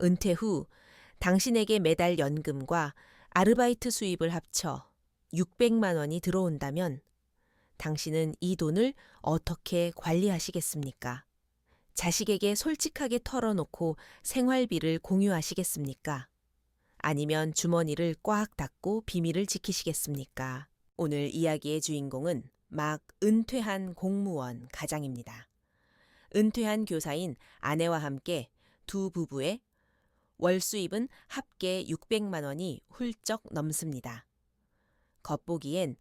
은퇴 후 당신에게 매달 연금과 아르바이트 수입을 합쳐 600만 원이 들어온다면 당신은 이 돈을 어떻게 관리하시겠습니까? 자식에게 솔직하게 털어놓고 생활비를 공유하시겠습니까? 아니면 주머니를 꽉 닫고 비밀을 지키시겠습니까? 오늘 이야기의 주인공은 막 은퇴한 공무원 가장입니다. 은퇴한 교사인 아내와 함께 두 부부의 월 수입은 합계 600만 원이 훌쩍 넘습니다. 겉보기엔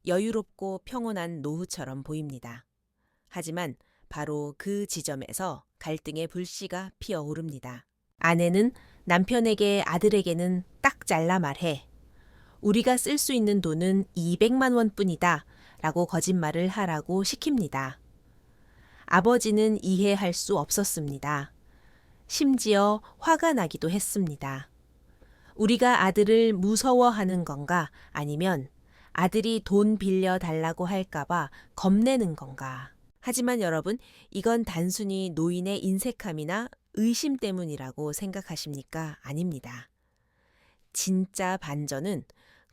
여유롭고 평온한 노후처럼 보입니다. 하지만 바로 그 지점에서 갈등의 불씨가 피어오릅니다. 아내는 남편에게 아들에게는 딱 잘라 말해. 우리가 쓸 수 있는 돈은 200만 원뿐이다 라고 거짓말을 하라고 시킵니다. 아버지는 이해할 수 없었습니다. 심지어 화가 나기도 했습니다. 우리가 아들을 무서워하는 건가 아니면 아들이 돈 빌려 달라고 할까봐 겁내는 건가. 하지만 여러분, 이건 단순히 노인의 인색함이나 의심 때문이라고 생각하십니까? 아닙니다. 진짜 반전은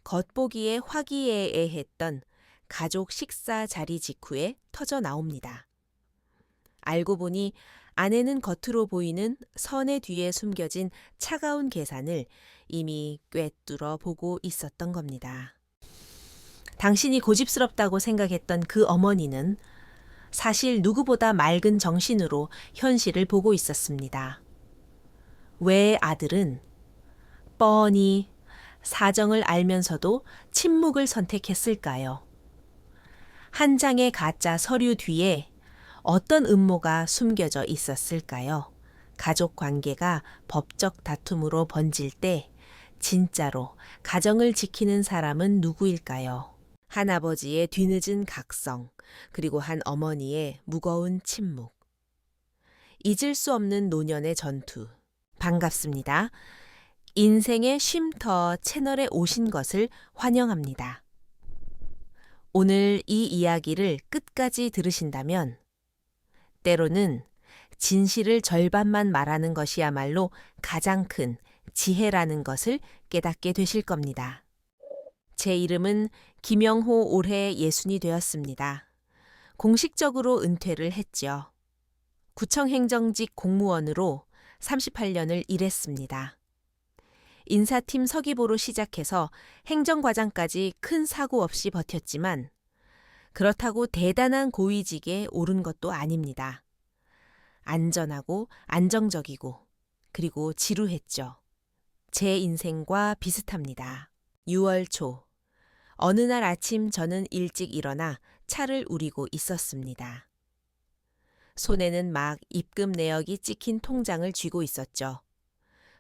겉보기에 화기애애했던 가족 식사 자리 직후에 터져 나옵니다. 알고 보니 아내는 겉으로 보이는 선의 뒤에 숨겨진 차가운 계산을 이미 꿰뚫어 보고 있었던 겁니다. 당신이 고집스럽다고 생각했던 그 어머니는 사실 누구보다 맑은 정신으로 현실을 보고 있었습니다. 왜 아들은 뻔히 사정을 알면서도 침묵을 선택했을까요? 한 장의 가짜 서류 뒤에 어떤 음모가 숨겨져 있었을까요? 가족 관계가 법적 다툼으로 번질 때 진짜로 가정을 지키는 사람은 누구일까요? 한 아버지의 뒤늦은 각성, 그리고 한 어머니의 무거운 침묵. 잊을 수 없는 노년의 전투. 반갑습니다. 인생의 쉼터 채널에 오신 것을 환영합니다. 오늘 이 이야기를 끝까지 들으신다면 때로는 진실을 절반만 말하는 것이야말로 가장 큰 지혜라는 것을 깨닫게 되실 겁니다. 제 이름은 김영호 올해 60이 되었습니다. 공식적으로 은퇴를 했죠. 구청행정직 공무원으로 38년을 일했습니다. 인사팀 서기보로 시작해서 행정과장까지 큰 사고 없이 버텼지만 그렇다고 대단한 고위직에 오른 것도 아닙니다. 안전하고 안정적이고 그리고 지루했죠. 제 인생과 비슷합니다. 6월 초 어느 날 아침 저는 일찍 일어나 차를 우리고 있었습니다. 손에는 막 입금 내역이 찍힌 통장을 쥐고 있었죠.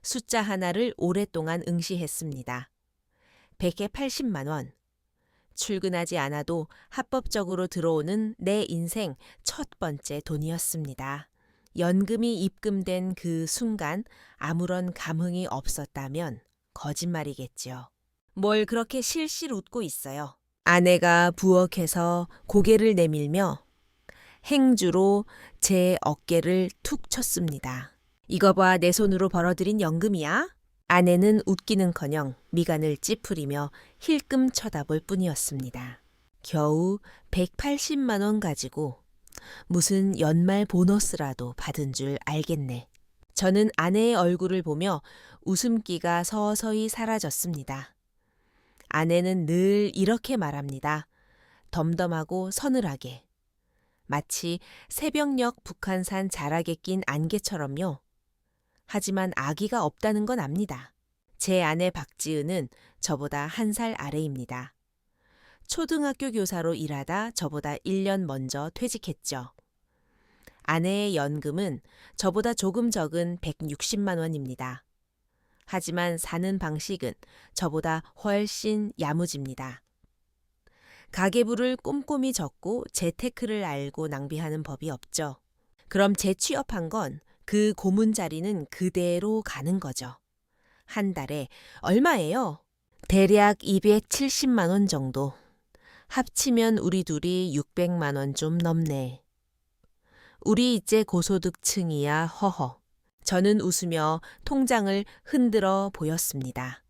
숫자 하나를 오랫동안 응시했습니다. 180만 원. 출근하지 않아도 합법적으로 들어오는 내 인생 첫 번째 돈이었습니다. 연금이 입금된 그 순간 아무런 감흥이 없었다면 거짓말이겠죠. 뭘 그렇게 실실 웃고 있어요. 아내가 부엌에서 고개를 내밀며 행주로 제 어깨를 툭 쳤습니다. 이거 봐, 내 손으로 벌어들인 연금이야? 아내는 웃기는커녕 미간을 찌푸리며 힐끔 쳐다볼 뿐이었습니다. 겨우 180만 원 가지고 무슨 연말 보너스라도 받은 줄 알겠네. 저는 아내의 얼굴을 보며 웃음기가 서서히 사라졌습니다. 아내는 늘 이렇게 말합니다. 덤덤하고 서늘하게. 마치 새벽녘 북한산 자락에 낀 안개처럼요. 하지만 아기가 없다는 건 압니다. 제 아내 박지은은 저보다 1살 아래입니다. 초등학교 교사로 일하다 저보다 1년 먼저 퇴직했죠. 아내의 연금은 저보다 조금 적은 160만 원입니다. 하지만 사는 방식은 저보다 훨씬 야무집니다. 가계부를 꼼꼼히 적고 재테크를 알고 낭비하는 법이 없죠. 그럼 재취업한 건 그 고문 자리는 그대로 가는 거죠. 한 달에 얼마예요? 대략 270만 원 정도. 합치면 우리 둘이 600만 원 좀 넘네. 우리 이제 고소득층이야 허허. 저는 웃으며 통장을 흔들어 보였습니다.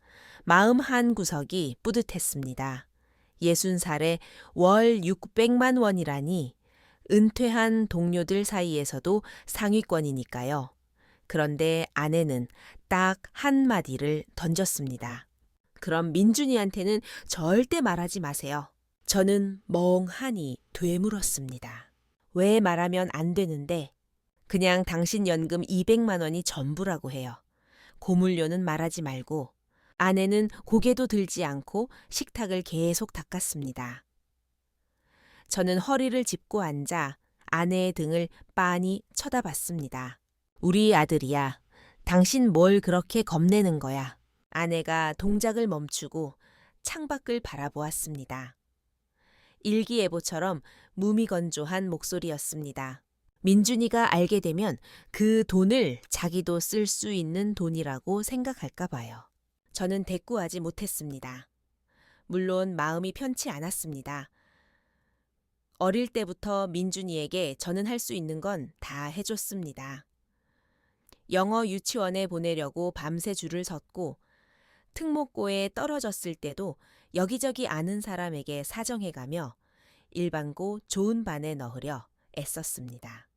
마음 한 구석이 뿌듯했습니다. 60살에 월 600만 원이라니 은퇴한 동료들 사이에서도 상위권이니까요. 그런데 아내는 딱 한마디를 던졌습니다. 그럼 민준이한테는 절대 말하지 마세요. 저는 멍하니 되물었습니다. 왜 말하면 안 되는데? 그냥 당신 연금 200만 원이 전부라고 해요. 고물료는 말하지 말고. 아내는 고개도 들지 않고 식탁을 계속 닦았습니다. 저는 허리를 짚고 앉아 아내의 등을 빤히 쳐다봤습니다. 우리 아들이야. 당신 뭘 그렇게 겁내는 거야. 아내가 동작을 멈추고 창밖을 바라보았습니다. 일기예보처럼 무미건조한 목소리였습니다. 민준이가 알게 되면 그 돈을 자기도 쓸 수 있는 돈이라고 생각할까 봐요. 저는 대꾸하지 못했습니다. 물론 마음이 편치 않았습니다. 어릴 때부터 민준이에게 저는 할 수 있는 건 다 해줬습니다. 영어 유치원에 보내려고 밤새 줄을 섰고 특목고에 떨어졌을 때도 여기저기 아는 사람에게 사정해가며 일반고 좋은 반에 넣으려 애썼습니다.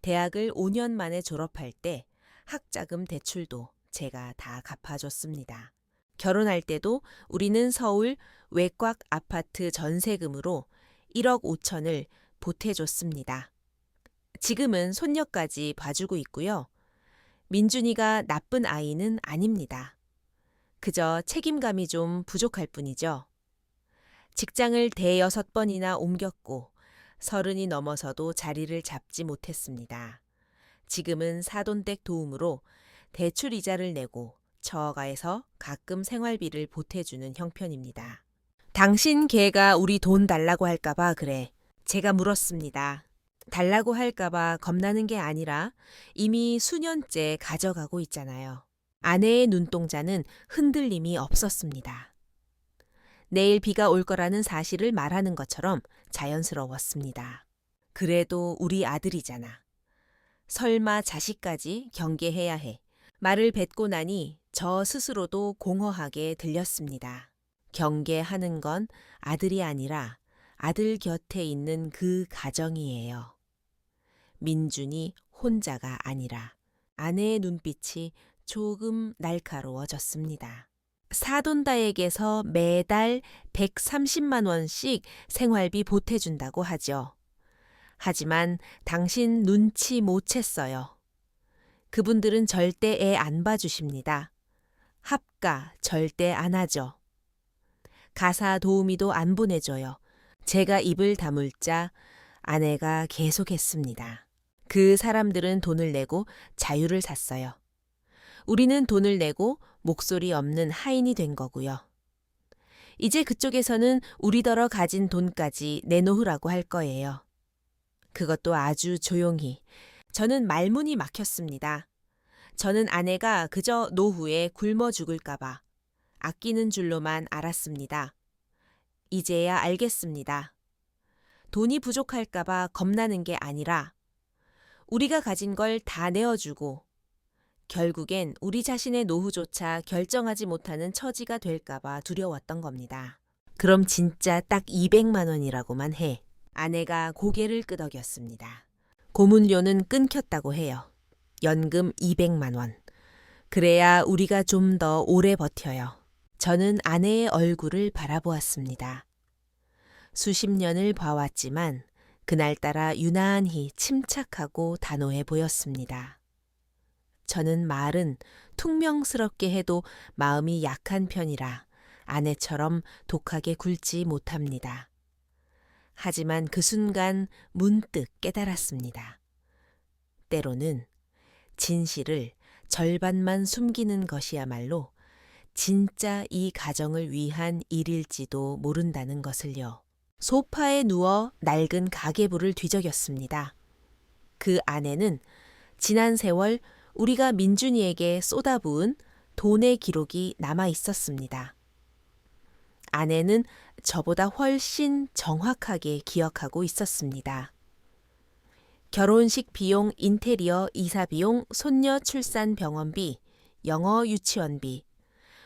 대학을 5년 만에 졸업할 때 학자금 대출도 제가 다 갚아줬습니다. 결혼할 때도 우리는 서울 외곽 아파트 전세금으로 1억 5천을 보태줬습니다. 지금은 손녀까지 봐주고 있고요. 민준이가 나쁜 아이는 아닙니다. 그저 책임감이 좀 부족할 뿐이죠. 직장을 대여섯 번이나 옮겼고 30이 넘어서도 자리를 잡지 못했습니다. 지금은 사돈댁 도움으로 대출 이자를 내고 처가에서 가끔 생활비를 보태주는 형편입니다. 당신 걔가 우리 돈 달라고 할까봐 그래. 제가 물었습니다. 달라고 할까봐 겁나는 게 아니라 이미 수년째 가져가고 있잖아요. 아내의 눈동자는 흔들림이 없었습니다. 내일 비가 올 거라는 사실을 말하는 것처럼 자연스러웠습니다. 그래도 우리 아들이잖아. 설마 자식까지 경계해야 해. 말을 뱉고 나니 저 스스로도 공허하게 들렸습니다. 경계하는 건 아들이 아니라 아들 곁에 있는 그 가정이에요. 민준이 혼자가 아니라. 아내의 눈빛이 조금 날카로워졌습니다. 사돈다에게서 매달 130만 원씩 생활비 보태준다고 하죠. 하지만 당신 눈치 못 챘어요. 그분들은 절대 애 안 봐주십니다. 합가 절대 안 하죠. 가사 도우미도 안 보내줘요. 제가 입을 다물자 아내가 계속했습니다. 그 사람들은 돈을 내고 자유를 샀어요. 우리는 돈을 내고 목소리 없는 하인이 된 거고요. 이제 그쪽에서는 우리더러 가진 돈까지 내놓으라고 할 거예요. 그것도 아주 조용히. 저는 말문이 막혔습니다. 저는 아내가 그저 노후에 굶어 죽을까봐 아끼는 줄로만 알았습니다. 이제야 알겠습니다. 돈이 부족할까봐 겁나는 게 아니라 우리가 가진 걸 다 내어주고 결국엔 우리 자신의 노후조차 결정하지 못하는 처지가 될까봐 두려웠던 겁니다. 그럼 진짜 딱 200만 원이라고만 해. 아내가 고개를 끄덕였습니다. 고문료는 끊겼다고 해요. 연금 200만 원. 그래야 우리가 좀 더 오래 버텨요. 저는 아내의 얼굴을 바라보았습니다. 수십 년을 봐왔지만 그날따라 유난히 침착하고 단호해 보였습니다. 저는 말은 퉁명스럽게 해도 마음이 약한 편이라 아내처럼 독하게 굴지 못합니다. 하지만 그 순간 문득 깨달았습니다. 때로는 진실을 절반만 숨기는 것이야말로 진짜 이 가정을 위한 일일지도 모른다는 것을요. 소파에 누워 낡은 가계부를 뒤적였습니다. 그 안에는 지난 세월 우리가 민준이에게 쏟아부은 돈의 기록이 남아 있었습니다. 아내는 저보다 훨씬 정확하게 기억하고 있었습니다. 결혼식 비용, 인테리어, 이사 비용, 손녀 출산 병원비, 영어 유치원비,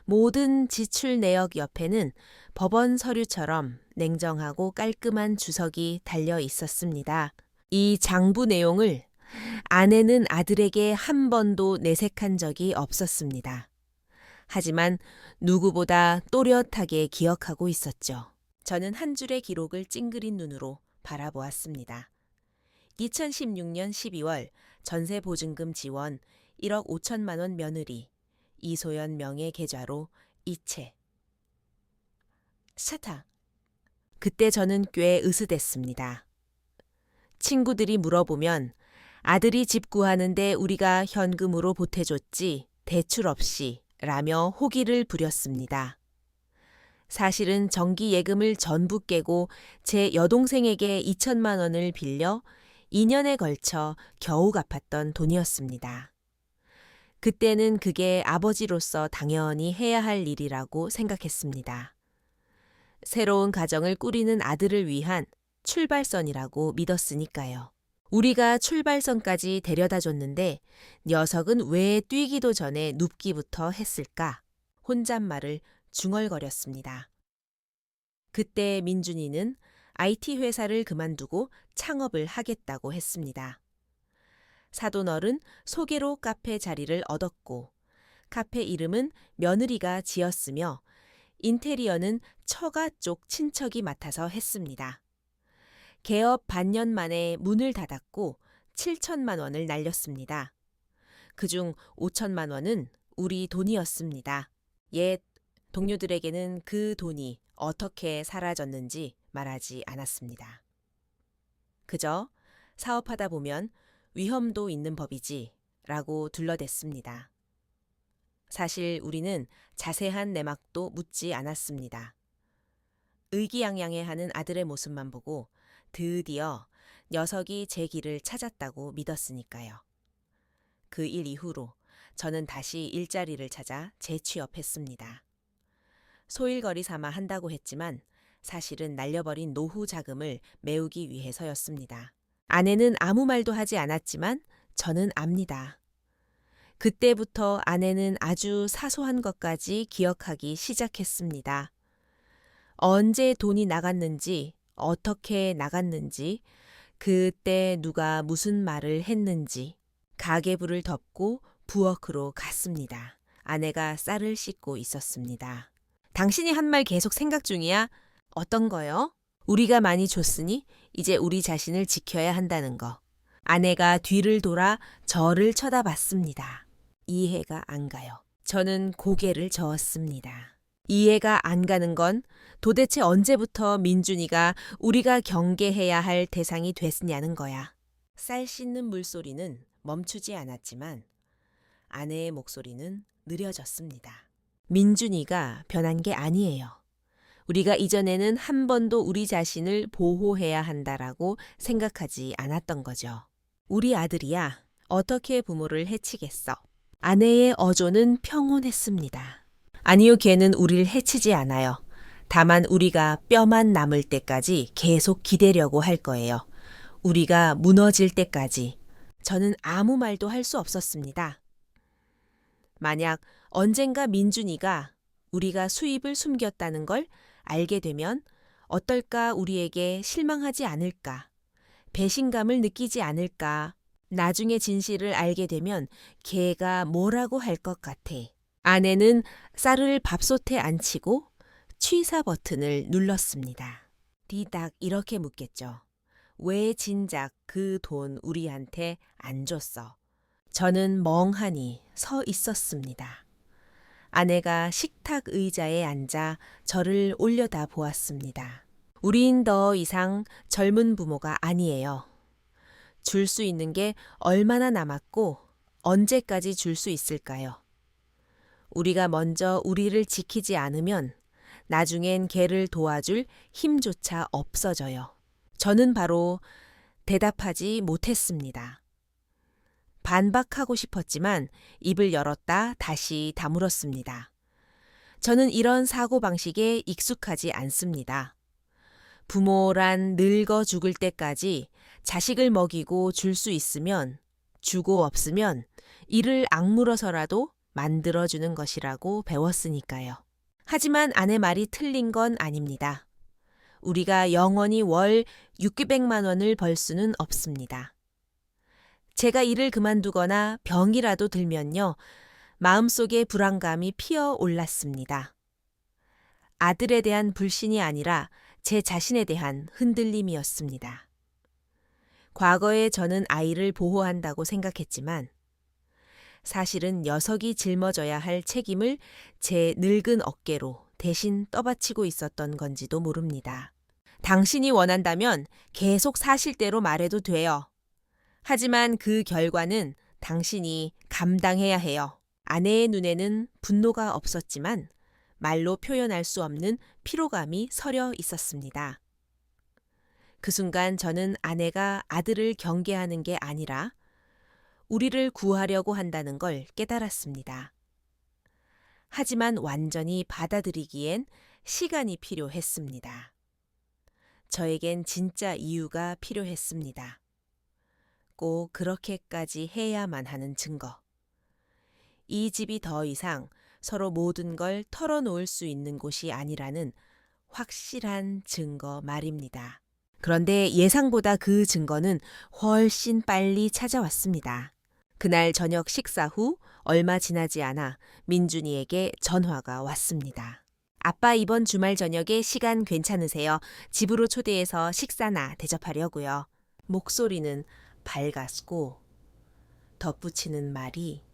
모든 지출 내역 옆에는 법원 서류처럼 냉정하고 깔끔한 주석이 달려 있었습니다. 이 장부 내용을 아내는 아들에게 한 번도 내색한 적이 없었습니다. 하지만 누구보다 또렷하게 기억하고 있었죠. 저는 한 줄의 기록을 찡그린 눈으로 바라보았습니다. 2016년 12월 전세 보증금 지원 1억 5천만 원 며느리 이소연 명의 계좌로 이체. 차타. 그때 저는 꽤 으스댔습니다. 친구들이 물어보면 아들이 집 구하는데 우리가 현금으로 보태줬지 대출 없이 라며 호기를 부렸습니다. 사실은 정기 예금을 전부 깨고 제 여동생에게 2천만 원을 빌려 2년에 걸쳐 겨우 갚았던 돈이었습니다. 그때는 그게 아버지로서 당연히 해야 할 일이라고 생각했습니다. 새로운 가정을 꾸리는 아들을 위한 출발선이라고 믿었으니까요. 우리가 출발선까지 데려다 줬는데 녀석은 왜 뛰기도 전에 눕기부터 했을까? 혼잣말을 중얼거렸습니다. 그때 민준이는 IT 회사를 그만두고 창업을 하겠다고 했습니다. 사돈어른 소개로 카페 자리를 얻었고 카페 이름은 며느리가 지었으며 인테리어는 처가 쪽 친척이 맡아서 했습니다. 개업 반년 만에 문을 닫았고 7천만 원을 날렸습니다. 그중 5천만 원은 우리 돈이었습니다. 옛 동료들에게는 그 돈이 어떻게 사라졌는지 말하지 않았습니다. 그저 사업하다 보면 위험도 있는 법이지 라고 둘러댔습니다. 사실 우리는 자세한 내막도 묻지 않았습니다. 의기양양해하는 아들의 모습만 보고 드디어 녀석이 제 길을 찾았다고 믿었으니까요. 그 일 이후로 저는 다시 일자리를 찾아 재취업했습니다. 소일거리 삼아 한다고 했지만 사실은 날려버린 노후 자금을 메우기 위해서였습니다. 아내는 아무 말도 하지 않았지만 저는 압니다. 그때부터 아내는 아주 사소한 것까지 기억하기 시작했습니다. 언제 돈이 나갔는지, 어떻게 나갔는지, 그때 누가 무슨 말을 했는지, 가계부를 덮고 부엌으로 갔습니다. 아내가 쌀을 씻고 있었습니다. 당신이 한 말 계속 생각 중이야? 어떤 거요? 우리가 많이 줬으니 이제 우리 자신을 지켜야 한다는 거. 아내가 뒤를 돌아 저를 쳐다봤습니다. 이해가 안 가요. 저는 고개를 저었습니다. 이해가 안 가는 건 도대체 언제부터 민준이가 우리가 경계해야 할 대상이 됐냐는 거야. 쌀 씻는 물소리는 멈추지 않았지만 아내의 목소리는 느려졌습니다. 민준이가 변한 게 아니에요. 우리가 이전에는 한 번도 우리 자신을 보호해야 한다라고 생각하지 않았던 거죠. 우리 아들이야 어떻게 부모를 해치겠어. 아내의 어조는 평온했습니다. 아니요, 걔는 우리를 해치지 않아요. 다만 우리가 뼈만 남을 때까지 계속 기대려고 할 거예요. 우리가 무너질 때까지. 저는 아무 말도 할 수 없었습니다. 만약 언젠가 민준이가 우리가 수입을 숨겼다는 걸 알게 되면 어떨까 우리에게 실망하지 않을까, 배신감을 느끼지 않을까, 나중에 진실을 알게 되면 걔가 뭐라고 할 것 같아. 아내는 쌀을 밥솥에 앉히고 취사 버튼을 눌렀습니다. 뒤딱 이렇게 묻겠죠. 왜 진작 그 돈 우리한테 안 줬어? 저는 멍하니 서 있었습니다. 아내가 식탁 의자에 앉아 저를 올려다 보았습니다. 우린 더 이상 젊은 부모가 아니에요. 줄 수 있는 게 얼마나 남았고 언제까지 줄 수 있을까요? 우리가 먼저 우리를 지키지 않으면 나중엔 걔를 도와줄 힘조차 없어져요. 저는 바로 대답하지 못했습니다. 반박하고 싶었지만 입을 열었다 다시 다물었습니다. 저는 이런 사고방식에 익숙하지 않습니다. 부모란 늙어 죽을 때까지 자식을 먹이고 줄 수 있으면 주고 없으면 이를 악물어서라도 만들어주는 것이라고 배웠으니까요. 하지만 아내 말이 틀린 건 아닙니다. 우리가 영원히 월 600만 원을 벌 수는 없습니다. 제가 일을 그만두거나 병이라도 들면요, 마음속에 불안감이 피어 올랐습니다. 아들에 대한 불신이 아니라 제 자신에 대한 흔들림이었습니다. 과거에 저는 아이를 보호한다고 생각했지만 사실은 녀석이 짊어져야 할 책임을 제 늙은 어깨로 대신 떠받치고 있었던 건지도 모릅니다. 당신이 원한다면 계속 사실대로 말해도 돼요. 하지만 그 결과는 당신이 감당해야 해요. 아내의 눈에는 분노가 없었지만 말로 표현할 수 없는 피로감이 서려 있었습니다. 그 순간 저는 아내가 아들을 경계하는 게 아니라 우리를 구하려고 한다는 걸 깨달았습니다. 하지만 완전히 받아들이기엔 시간이 필요했습니다. 저에겐 진짜 이유가 필요했습니다. 꼭 그렇게까지 해야만 하는 증거. 이 집이 더 이상 서로 모든 걸 털어놓을 수 있는 곳이 아니라는 확실한 증거 말입니다. 그런데 예상보다 그 증거는 훨씬 빨리 찾아왔습니다. 그날 저녁 식사 후 얼마 지나지 않아 민준이에게 전화가 왔습니다. 아빠 이번 주말 저녁에 시간 괜찮으세요? 집으로 초대해서 식사나 대접하려고요. 목소리는 밝았고 덧붙이는 말이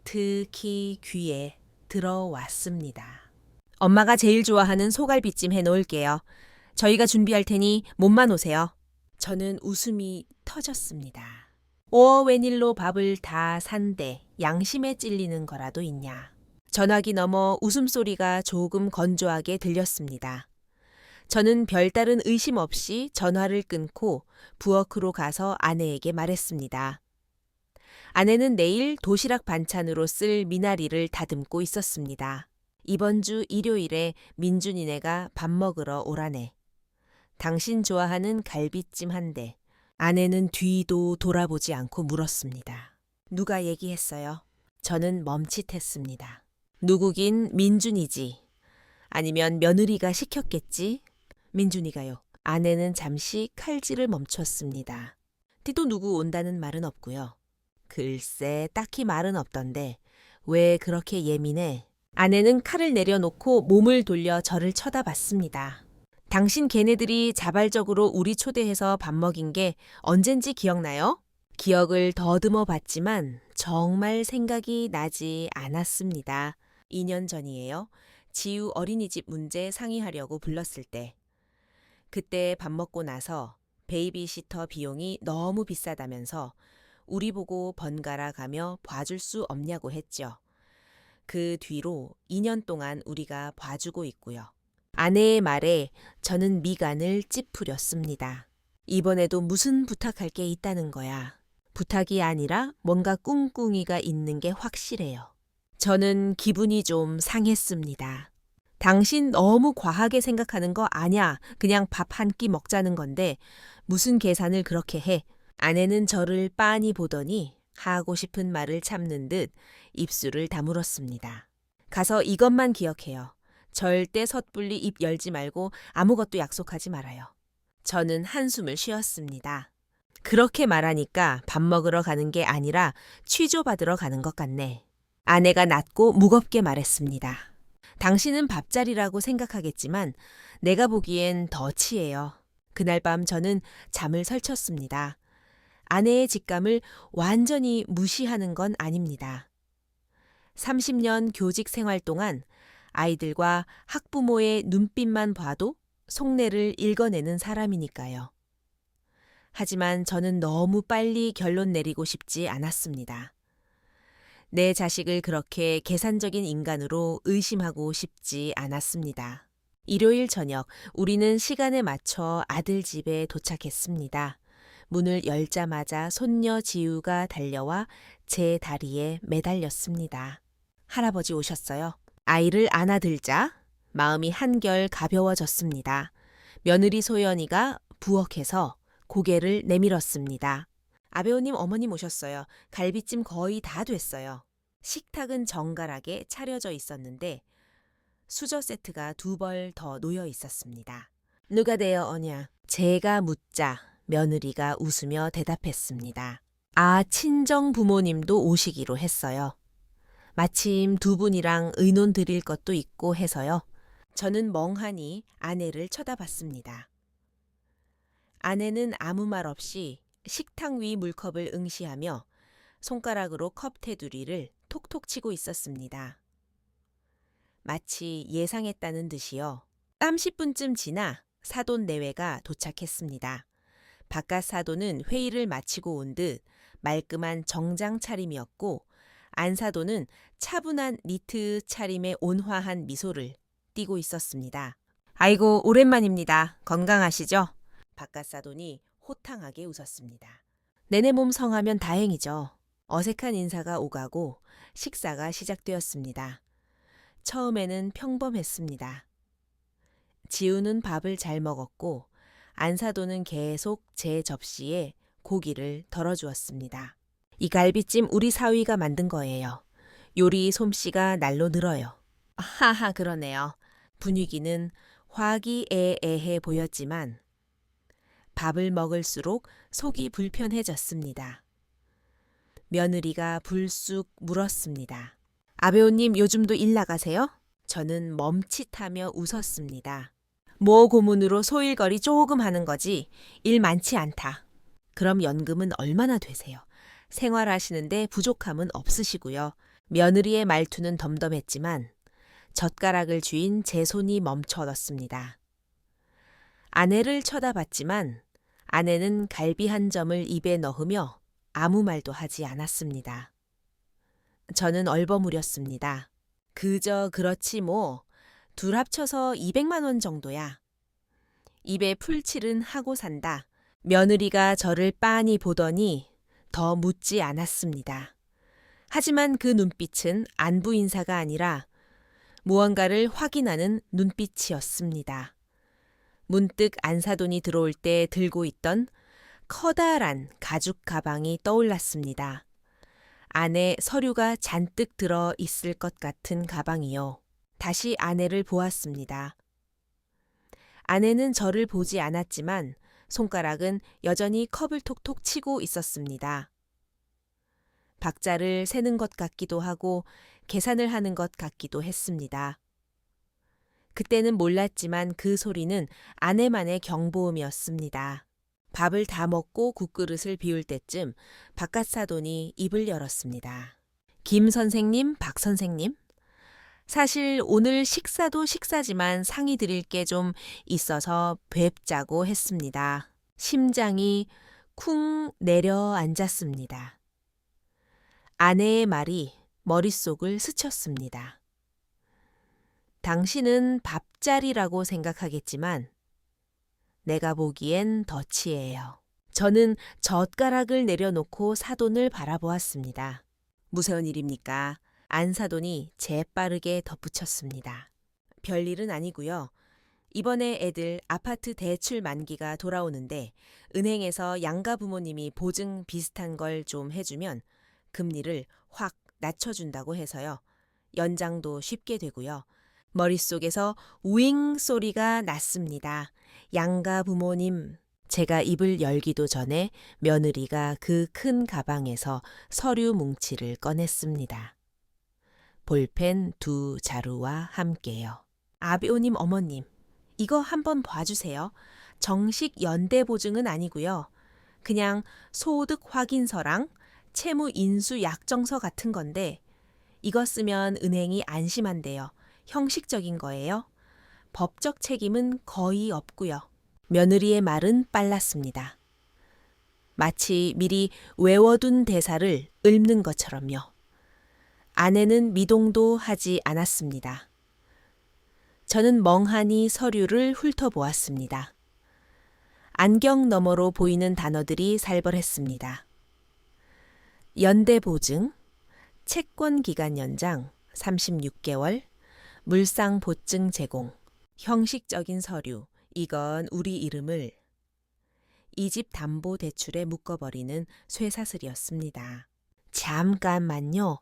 특히 귀에 들어왔습니다. 엄마가 제일 좋아하는 소갈비찜 해놓을게요. 저희가 준비할 테니 몸만 오세요. 저는 웃음이 터졌습니다. 웬일로 밥을 다 산데 양심에 찔리는 거라도 있냐. 전화기 너머 웃음소리가 조금 건조하게 들렸습니다. 저는 별다른 의심 없이 전화를 끊고 부엌으로 가서 아내에게 말했습니다. 아내는 내일 도시락 반찬으로 쓸 미나리를 다듬고 있었습니다. 이번 주 일요일에 민준이네가 밥 먹으러 오라네. 당신 좋아하는 갈비찜 한대. 아내는 뒤도 돌아보지 않고 물었습니다. 누가 얘기했어요? 저는 멈칫했습니다. 누구긴 민준이지. 아니면 며느리가 시켰겠지? 민준이가요. 아내는 잠시 칼질을 멈췄습니다. 또 누구 온다는 말은 없고요. 글쎄 딱히 말은 없던데 왜 그렇게 예민해? 아내는 칼을 내려놓고 몸을 돌려 저를 쳐다봤습니다. 당신 걔네들이 자발적으로 우리 초대해서 밥 먹인 게 언젠지 기억나요? 기억을 더듬어 봤지만 정말 생각이 나지 않았습니다. 2년 전이에요. 지우 어린이집 문제 상의하려고 불렀을 때. 그때 밥 먹고 나서 베이비시터 비용이 너무 비싸다면서 우리 보고 번갈아 가며 봐줄 수 없냐고 했죠. 그 뒤로 2년 동안 우리가 봐주고 있고요. 아내의 말에 저는 미간을 찌푸렸습니다. 이번에도 무슨 부탁할 게 있다는 거야. 부탁이 아니라 뭔가 꿍꿍이가 있는 게 확실해요. 저는 기분이 좀 상했습니다. 당신 너무 과하게 생각하는 거 아냐. 그냥 밥 한 끼 먹자는 건데 무슨 계산을 그렇게 해. 아내는 저를 빤히 보더니 하고 싶은 말을 참는 듯 입술을 다물었습니다. 가서 이것만 기억해요. 절대 섣불리 입 열지 말고 아무것도 약속하지 말아요. 저는 한숨을 쉬었습니다. 그렇게 말하니까 밥 먹으러 가는 게 아니라 취조받으러 가는 것 같네. 아내가 낮고 무겁게 말했습니다. 당신은 밥자리라고 생각하겠지만 내가 보기엔 더 치해요. 그날 밤 저는 잠을 설쳤습니다. 아내의 직감을 완전히 무시하는 건 아닙니다. 30년 교직 생활 동안 아이들과 학부모의 눈빛만 봐도 속내를 읽어내는 사람이니까요. 하지만 저는 너무 빨리 결론 내리고 싶지 않았습니다. 내 자식을 그렇게 계산적인 인간으로 의심하고 싶지 않았습니다. 일요일 저녁 우리는 시간에 맞춰 아들 집에 도착했습니다. 문을 열자마자 손녀 지우가 달려와 제 다리에 매달렸습니다. 할아버지 오셨어요. 아이를 안아들자 마음이 한결 가벼워졌습니다. 며느리 소연이가 부엌에서 고개를 내밀었습니다. 아베오님 어머님 오셨어요. 갈비찜 거의 다 됐어요. 식탁은 정갈하게 차려져 있었는데 수저 세트가 2벌 더 놓여 있었습니다. 누가 되어 오냐? 제가 묻자 며느리가 웃으며 대답했습니다. 아, 친정 부모님도 오시기로 했어요. 마침 2분이랑 의논 드릴 것도 있고 해서요. 저는 멍하니 아내를 쳐다봤습니다. 아내는 아무 말 없이 식탁 위 물컵을 응시하며 손가락으로 컵 테두리를 톡톡 치고 있었습니다. 마치 예상했다는 듯이요. 30분쯤 지나 사돈 내외가 도착했습니다. 바깥 사돈은 회의를 마치고 온 듯 말끔한 정장 차림이었고 안 사돈은 차분한 니트 차림의 온화한 미소를 띠고 있었습니다. 아이고 오랜만입니다. 건강하시죠? 바깥 사돈이 호탕하게 웃었습니다. 내내 몸 성하면 다행이죠. 어색한 인사가 오가고 식사가 시작되었습니다. 처음에는 평범했습니다. 지우는 밥을 잘 먹었고 안사돈은 계속 제 접시에 고기를 덜어주었습니다. 이 갈비찜 우리 사위가 만든 거예요. 요리 솜씨가 날로 늘어요. 하하 그러네요. 분위기는 화기애애해 보였지만 밥을 먹을수록 속이 불편해졌습니다. 며느리가 불쑥 물었습니다. 아베오님 요즘도 일 나가세요? 저는 멈칫하며 웃었습니다. 모 고문으로 소일거리 조금 하는 거지 일 많지 않다. 그럼 연금은 얼마나 되세요? 생활하시는데 부족함은 없으시고요. 며느리의 말투는 덤덤했지만 젓가락을 쥐인 제 손이 멈춰졌습니다. 아내를 쳐다봤지만 아내는 갈비 한 점을 입에 넣으며 아무 말도 하지 않았습니다. 저는 얼버무렸습니다. 그저 그렇지 뭐. 둘 합쳐서 200만 원 정도야. 입에 풀칠은 하고 산다. 며느리가 저를 빤히 보더니 더 묻지 않았습니다. 하지만 그 눈빛은 안부 인사가 아니라 무언가를 확인하는 눈빛이었습니다. 문득 안사돈이 들어올 때 들고 있던 커다란 가죽 가방이 떠올랐습니다. 안에 서류가 잔뜩 들어 있을 것 같은 가방이요. 다시 아내를 보았습니다. 아내는 저를 보지 않았지만 손가락은 여전히 컵을 톡톡 치고 있었습니다. 박자를 세는 것 같기도 하고 계산을 하는 것 같기도 했습니다. 그때는 몰랐지만 그 소리는 아내만의 경보음이었습니다. 밥을 다 먹고 국그릇을 비울 때쯤 바깥 사돈이 입을 열었습니다. 김 선생님, 박 선생님? 사실 오늘 식사도 식사지만 상의 드릴 게 좀 있어서 뵙자고 했습니다. 심장이 쿵 내려앉았습니다. 아내의 말이 머릿속을 스쳤습니다. 당신은 밥자리라고 생각하겠지만 내가 보기엔 덫이에요. 저는 젓가락을 내려놓고 사돈을 바라보았습니다. 무서운 일입니까? 안 사돈이 재빠르게 덧붙였습니다. 별일은 아니고요. 이번에 애들 아파트 대출 만기가 돌아오는데 은행에서 양가 부모님이 보증 비슷한 걸 좀 해주면 금리를 확 낮춰준다고 해서요. 연장도 쉽게 되고요. 머릿속에서 우잉 소리가 났습니다. 양가 부모님. 제가 입을 열기도 전에 며느리가 그 큰 가방에서 서류 뭉치를 꺼냈습니다. 볼펜 2자루와 함께요. 아비오님 어머님, 이거 한번 봐주세요. 정식 연대보증은 아니고요. 그냥 소득 확인서랑 채무 인수 약정서 같은 건데 이거 쓰면 은행이 안심한대요. 형식적인 거예요. 법적 책임은 거의 없고요. 며느리의 말은 빨랐습니다. 마치 미리 외워둔 대사를 읊는 것처럼요. 아내는 미동도 하지 않았습니다. 저는 멍하니 서류를 훑어보았습니다. 안경 너머로 보이는 단어들이 살벌했습니다. 연대보증, 채권기간 연장 36개월, 물상보증 제공, 형식적인 서류, 이건 우리 이름을 이 집 담보 대출에 묶어버리는 쇠사슬이었습니다. 잠깐만요.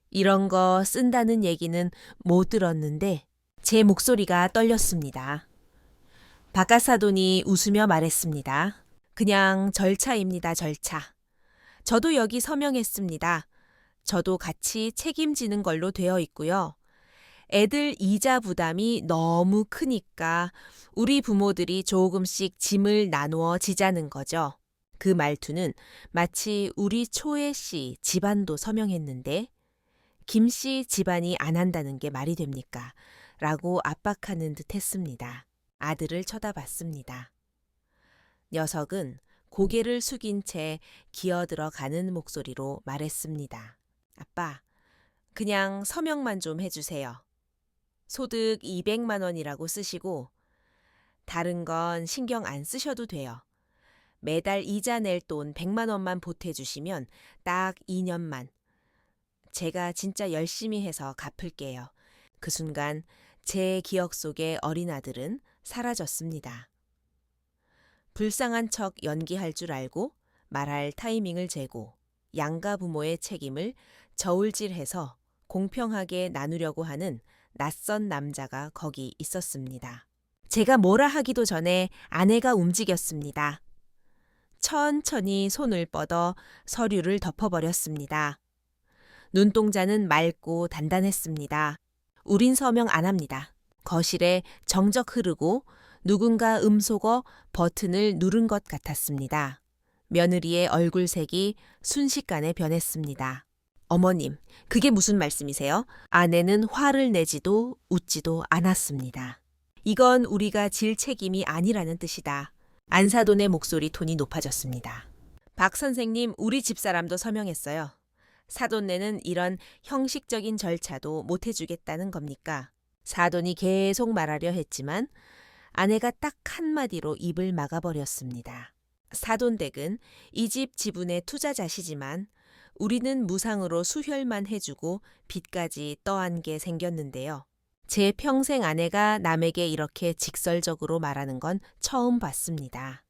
이런 거 쓴다는 얘기는 못 들었는데 제 목소리가 떨렸습니다. 바깥사돈이 웃으며 말했습니다. 그냥 절차입니다, 절차. 저도 여기 서명했습니다. 저도 같이 책임지는 걸로 되어 있고요. 애들 이자 부담이 너무 크니까 우리 부모들이 조금씩 짐을 나누어 지자는 거죠. 그 말투는 마치 우리 초애 씨 집안도 서명했는데 김 씨 집안이 안 한다는 게 말이 됩니까? 라고 압박하는 듯 했습니다. 아들을 쳐다봤습니다. 녀석은 고개를 숙인 채 기어들어가는 목소리로 말했습니다. 아빠, 그냥 서명만 좀 해주세요. 소득 200만 원이라고 쓰시고 다른 건 신경 안 쓰셔도 돼요. 매달 이자 낼 돈 100만 원만 보태주시면 딱 2년만. 제가 진짜 열심히 해서 갚을게요. 그 순간 제 기억 속의 어린 아들은 사라졌습니다. 불쌍한 척 연기할 줄 알고 말할 타이밍을 재고 양가 부모의 책임을 저울질해서 공평하게 나누려고 하는 낯선 남자가 거기 있었습니다. 제가 뭐라 하기도 전에 아내가 움직였습니다. 천천히 손을 뻗어 서류를 덮어버렸습니다. 눈동자는 맑고 단단했습니다. 우린 서명 안 합니다. 거실에 정적 흐르고 누군가 음소거 버튼을 누른 것 같았습니다. 며느리의 얼굴색이 순식간에 변했습니다. 어머님, 그게 무슨 말씀이세요? 아내는 화를 내지도 웃지도 않았습니다. 이건 우리가 질 책임이 아니라는 뜻이다. 안사돈의 목소리 톤이 높아졌습니다. 박 선생님, 우리 집사람도 서명했어요. 사돈네는 이런 형식적인 절차도 못 해주겠다는 겁니까? 사돈이 계속 말하려 했지만 아내가 딱 한마디로 입을 막아버렸습니다. 사돈댁은 이 집 지분의 투자자시지만 우리는 무상으로 수혈만 해주고 빚까지 떠안게 생겼는데요. 제 평생 아내가 남에게 이렇게 직설적으로 말하는 건 처음 봤습니다.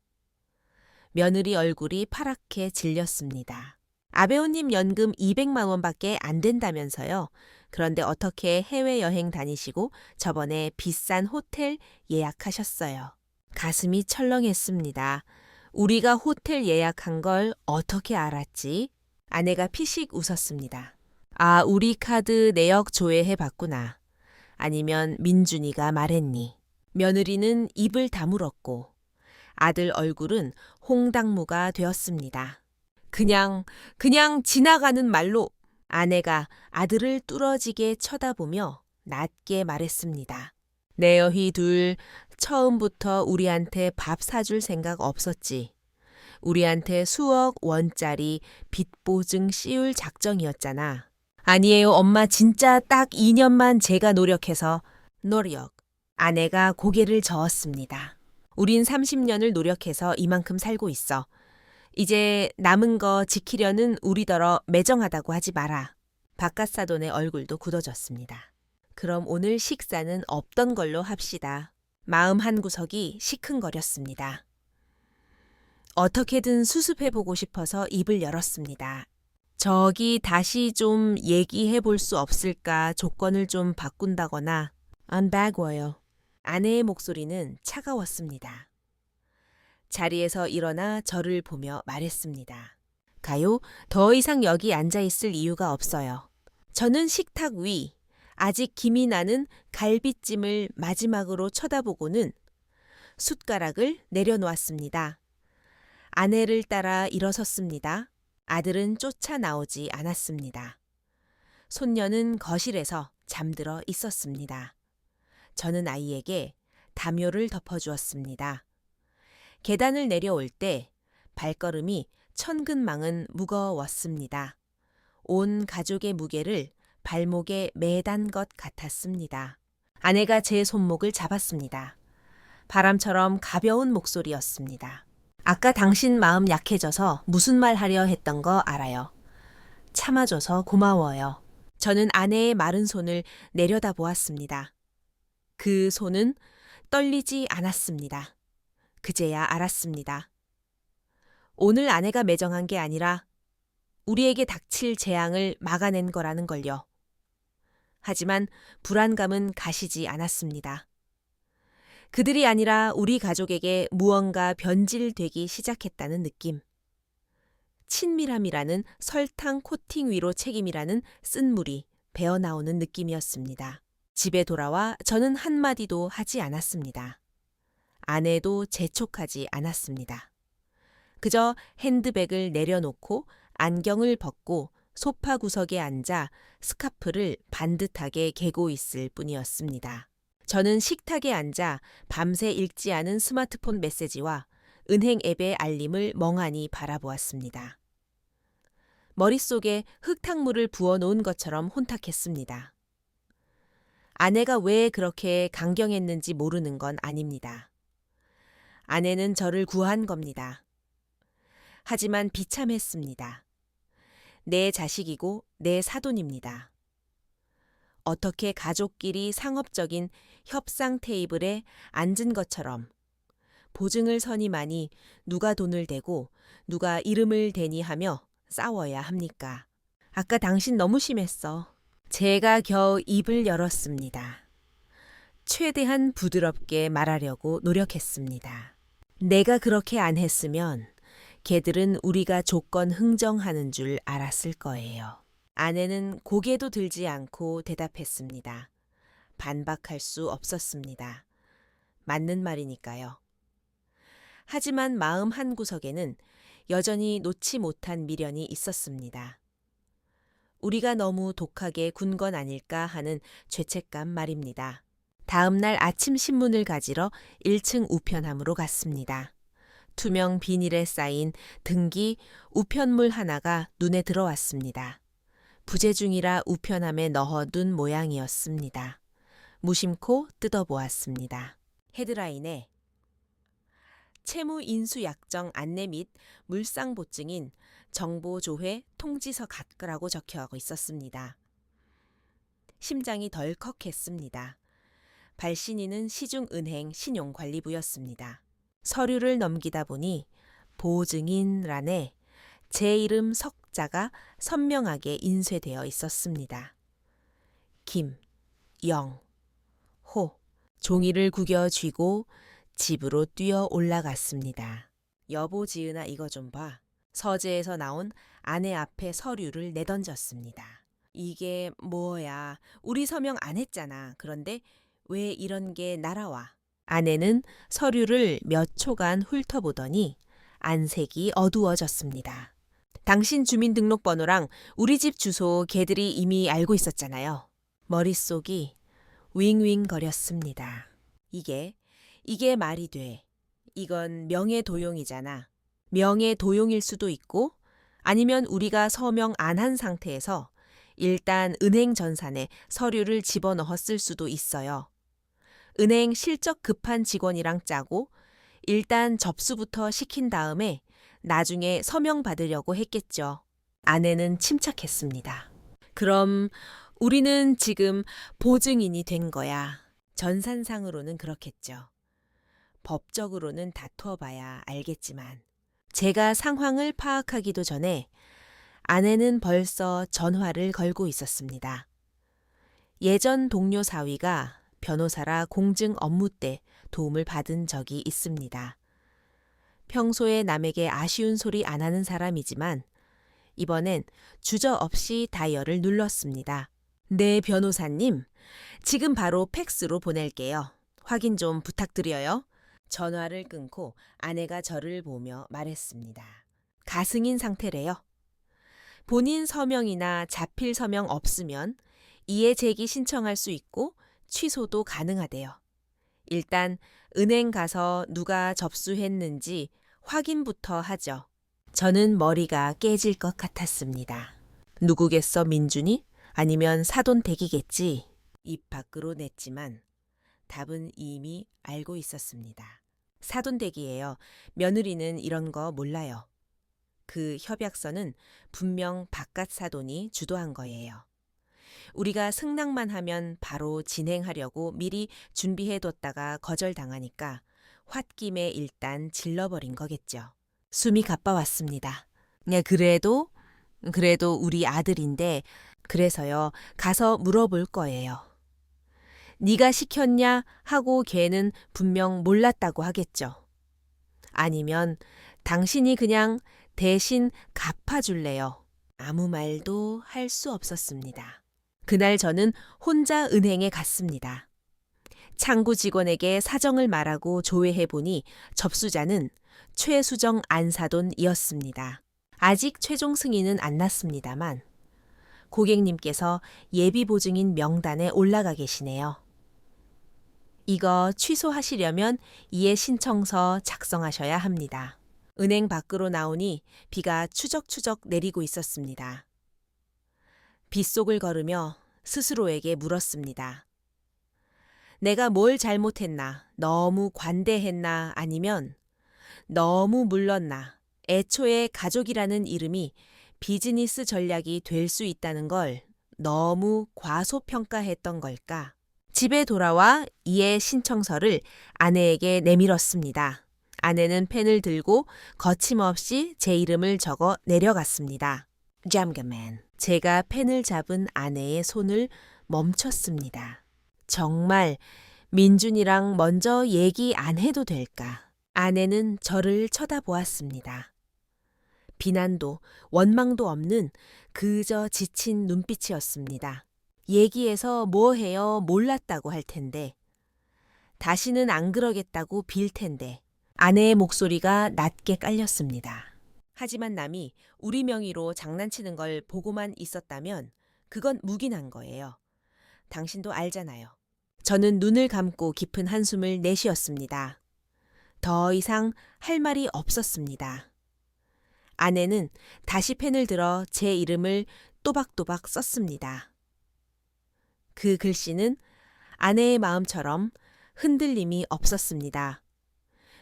며느리 얼굴이 파랗게 질렸습니다. 아베오님 연금 200만 원밖에 안 된다면서요. 그런데 어떻게 해외여행 다니시고 저번에 비싼 호텔 예약하셨어요. 가슴이 철렁했습니다. 우리가 호텔 예약한 걸 어떻게 알았지? 아내가 피식 웃었습니다. 아, 우리 카드 내역 조회해봤구나. 아니면 민준이가 말했니? 며느리는 입을 다물었고 아들 얼굴은 홍당무가 되었습니다. 그냥 지나가는 말로. 아내가 아들을 뚫어지게 쳐다보며 낮게 말했습니다. 내 어희 둘 처음부터 우리한테 밥 사줄 생각 없었지. 우리한테 수억 원짜리 빚 보증 씌울 작정이었잖아. 아니에요, 엄마. 진짜 딱 2년만 제가 노력해서. 노력. 아내가 고개를 저었습니다. 우린 30년을 노력해서 이만큼 살고 있어. 이제 남은 거 지키려는 우리더러 매정하다고 하지 마라. 바깥사돈의 얼굴도 굳어졌습니다. 그럼 오늘 식사는 없던 걸로 합시다. 마음 한구석이 시큰거렸습니다. 어떻게든 수습해보고 싶어서 입을 열었습니다. 저기 다시 좀 얘기해볼 수 없을까? 조건을 좀 바꾼다거나. 안 바꿔요. 아내의 목소리는 차가웠습니다. 자리에서 일어나 저를 보며 말했습니다. 가요, 더 이상 여기 앉아있을 이유가 없어요. 저는 식탁 위, 아직 김이 나는 갈비찜을 마지막으로 쳐다보고는 숟가락을 내려놓았습니다. 아내를 따라 일어섰습니다. 아들은 쫓아 나오지 않았습니다. 손녀는 거실에서 잠들어 있었습니다. 저는 아이에게 담요를 덮어주었습니다. 계단을 내려올 때 발걸음이 천근망은 무거웠습니다. 온 가족의 무게를 발목에 매단 것 같았습니다. 아내가 제 손목을 잡았습니다. 바람처럼 가벼운 목소리였습니다. 아까 당신 마음 약해져서 무슨 말 하려 했던 거 알아요. 참아줘서 고마워요. 저는 아내의 마른 손을 내려다보았습니다. 그 손은 떨리지 않았습니다. 그제야 알았습니다. 오늘 아내가 매정한 게 아니라 우리에게 닥칠 재앙을 막아낸 거라는 걸요. 하지만 불안감은 가시지 않았습니다. 그들이 아니라 우리 가족에게 무언가 변질되기 시작했다는 느낌. 친밀함이라는 설탕 코팅 위로 책임이라는 쓴물이 배어나오는 느낌이었습니다. 집에 돌아와 저는 한마디도 하지 않았습니다. 아내도 재촉하지 않았습니다. 그저 핸드백을 내려놓고 안경을 벗고 소파 구석에 앉아 스카프를 반듯하게 개고 있을 뿐이었습니다. 저는 식탁에 앉아 밤새 읽지 않은 스마트폰 메시지와 은행 앱의 알림을 멍하니 바라보았습니다. 머릿속에 흙탕물을 부어놓은 것처럼 혼탁했습니다. 아내가 왜 그렇게 강경했는지 모르는 건 아닙니다. 아내는 저를 구한 겁니다. 하지만 비참했습니다. 내 자식이고 내 사돈입니다. 어떻게 가족끼리 상업적인 협상 테이블에 앉은 것처럼 보증을 서니만이 누가 돈을 대고 누가 이름을 대니 하며 싸워야 합니까? 아까 당신 너무 심했어. 제가 겨우 입을 열었습니다. 최대한 부드럽게 말하려고 노력했습니다. 내가 그렇게 안 했으면 걔들은 우리가 조건 흥정하는 줄 알았을 거예요. 아내는 고개도 들지 않고 대답했습니다. 반박할 수 없었습니다. 맞는 말이니까요. 하지만 마음 한구석에는 여전히 놓지 못한 미련이 있었습니다. 우리가 너무 독하게 군 건 아닐까 하는 죄책감 말입니다. 다음 날 아침 신문을 가지러 1층 우편함으로 갔습니다. 투명 비닐에 쌓인 등기 우편물 하나가 눈에 들어왔습니다. 부재 중이라 우편함에 넣어둔 모양이었습니다. 무심코 뜯어보았습니다. 헤드라인에 채무 인수 약정 안내 및 물상 보증인 정보조회 통지서 갖거라고 적혀 있었습니다. 심장이 덜컥했습니다. 발신인은 시중은행 신용관리부였습니다. 서류를 넘기다 보니 보증인란에 제 이름 석자가 선명하게 인쇄되어 있었습니다. 김, 영, 호. 종이를 구겨 쥐고 집으로 뛰어 올라갔습니다. 여보 지은아 이거 좀 봐. 서재에서 나온 아내 앞에 서류를 내던졌습니다. 이게 뭐야? 우리 서명 안 했잖아. 그런데 왜 이런 게 날아와? 아내는 서류를 몇 초간 훑어보더니 안색이 어두워졌습니다. 당신 주민등록번호랑 우리 집 주소 걔들이 이미 알고 있었잖아요. 머릿속이 윙윙거렸습니다. 이게 말이 돼. 이건 명예도용이잖아. 명예도용일 수도 있고 아니면 우리가 서명 안 한 상태에서 일단 은행 전산에 서류를 집어넣었을 수도 있어요. 은행 실적 급한 직원이랑 짜고 일단 접수부터 시킨 다음에 나중에 서명 받으려고 했겠죠. 아내는 침착했습니다. 그럼 우리는 지금 보증인이 된 거야. 전산상으로는 그렇겠죠. 법적으로는 다투어봐야 알겠지만 제가 상황을 파악하기도 전에 아내는 벌써 전화를 걸고 있었습니다. 예전 동료 사위가 변호사라 공증 업무 때 도움을 받은 적이 있습니다. 평소에 남에게 아쉬운 소리 안 하는 사람이지만 이번엔 주저없이 다이얼을 눌렀습니다. 네, 변호사님. 지금 바로 팩스로 보낼게요. 확인 좀 부탁드려요. 전화를 끊고 아내가 저를 보며 말했습니다. 가승인 상태래요. 본인 서명이나 자필 서명 없으면 이해 제기 신청할 수 있고 취소도 가능하대요. 일단 은행 가서 누가 접수했는지 확인부터 하죠. 저는 머리가 깨질 것 같았습니다. 누구겠어 민준이? 아니면 사돈 댁이겠지. 입 밖으로 냈지만 답은 이미 알고 있었습니다. 사돈 댁이에요. 며느리는 이런 거 몰라요. 그 협약서는 분명 바깥 사돈이 주도한 거예요. 우리가 승낙만 하면 바로 진행하려고 미리 준비해뒀다가 거절당하니까 홧김에 일단 질러버린 거겠죠. 숨이 가빠왔습니다. 그래도 우리 아들인데 그래서요. 가서 물어볼 거예요. 네가 시켰냐 하고 걔는 분명 몰랐다고 하겠죠. 아니면 당신이 그냥 대신 갚아줄래요. 아무 말도 할 수 없었습니다. 그날 저는 혼자 은행에 갔습니다. 창구 직원에게 사정을 말하고 조회해보니 접수자는 최수정 안사돈이었습니다. 아직 최종 승인은 안 났습니다만 고객님께서 예비 보증인 명단에 올라가 계시네요. 이거 취소하시려면 이해 신청서 작성하셔야 합니다. 은행 밖으로 나오니 비가 추적추적 내리고 있었습니다. 빗속을 걸으며 스스로에게 물었습니다. 내가 뭘 잘못했나, 너무 관대했나, 아니면 너무 물렀나, 애초에 가족이라는 이름이 비즈니스 전략이 될 수 있다는 걸 너무 과소평가했던 걸까? 집에 돌아와 이해 신청서를 아내에게 내밀었습니다. 아내는 펜을 들고 거침없이 제 이름을 적어 내려갔습니다. 잠깐만. 제가 펜을 잡은 아내의 손을 멈췄습니다. 정말 민준이랑 먼저 얘기 안 해도 될까? 아내는 저를 쳐다보았습니다. 비난도 원망도 없는 그저 지친 눈빛이었습니다. 얘기해서 뭐 해요 몰랐다고 할 텐데 다시는 안 그러겠다고 빌 텐데 아내의 목소리가 낮게 깔렸습니다. 하지만 남이 우리 명의로 장난치는 걸 보고만 있었다면 그건 묵인한 거예요. 당신도 알잖아요. 저는 눈을 감고 깊은 한숨을 내쉬었습니다. 더 이상 할 말이 없었습니다. 아내는 다시 펜을 들어 제 이름을 또박또박 썼습니다. 그 글씨는 아내의 마음처럼 흔들림이 없었습니다.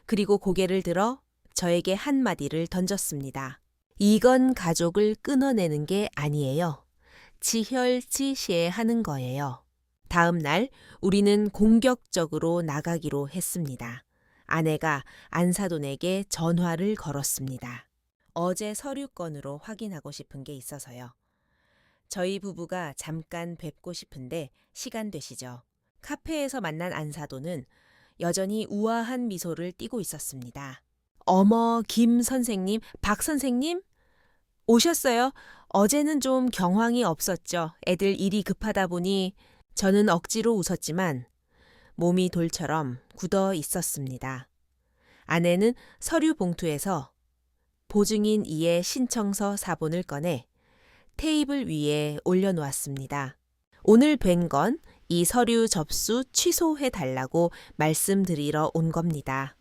그리고 고개를 들어 저에게 한마디를 던졌습니다. 이건 가족을 끊어내는 게 아니에요. 지혈지시하는 거예요. 다음 날 우리는 공격적으로 나가기로 했습니다. 아내가 안사돈에게 전화를 걸었습니다. 어제 서류 건으로 확인하고 싶은 게 있어서요. 저희 부부가 잠깐 뵙고 싶은데 시간 되시죠? 카페에서 만난 안사돈은 여전히 우아한 미소를 띠고 있었습니다. 어머, 김 선생님, 박 선생님? 오셨어요? 어제는 좀 경황이 없었죠. 애들 일이 급하다 보니 저는 억지로 웃었지만 몸이 돌처럼 굳어 있었습니다. 아내는 서류 봉투에서 보증인 이해 신청서 사본을 꺼내 테이블 위에 올려놓았습니다. 오늘 뵌 건 이 서류 접수 취소해달라고 말씀드리러 온 겁니다.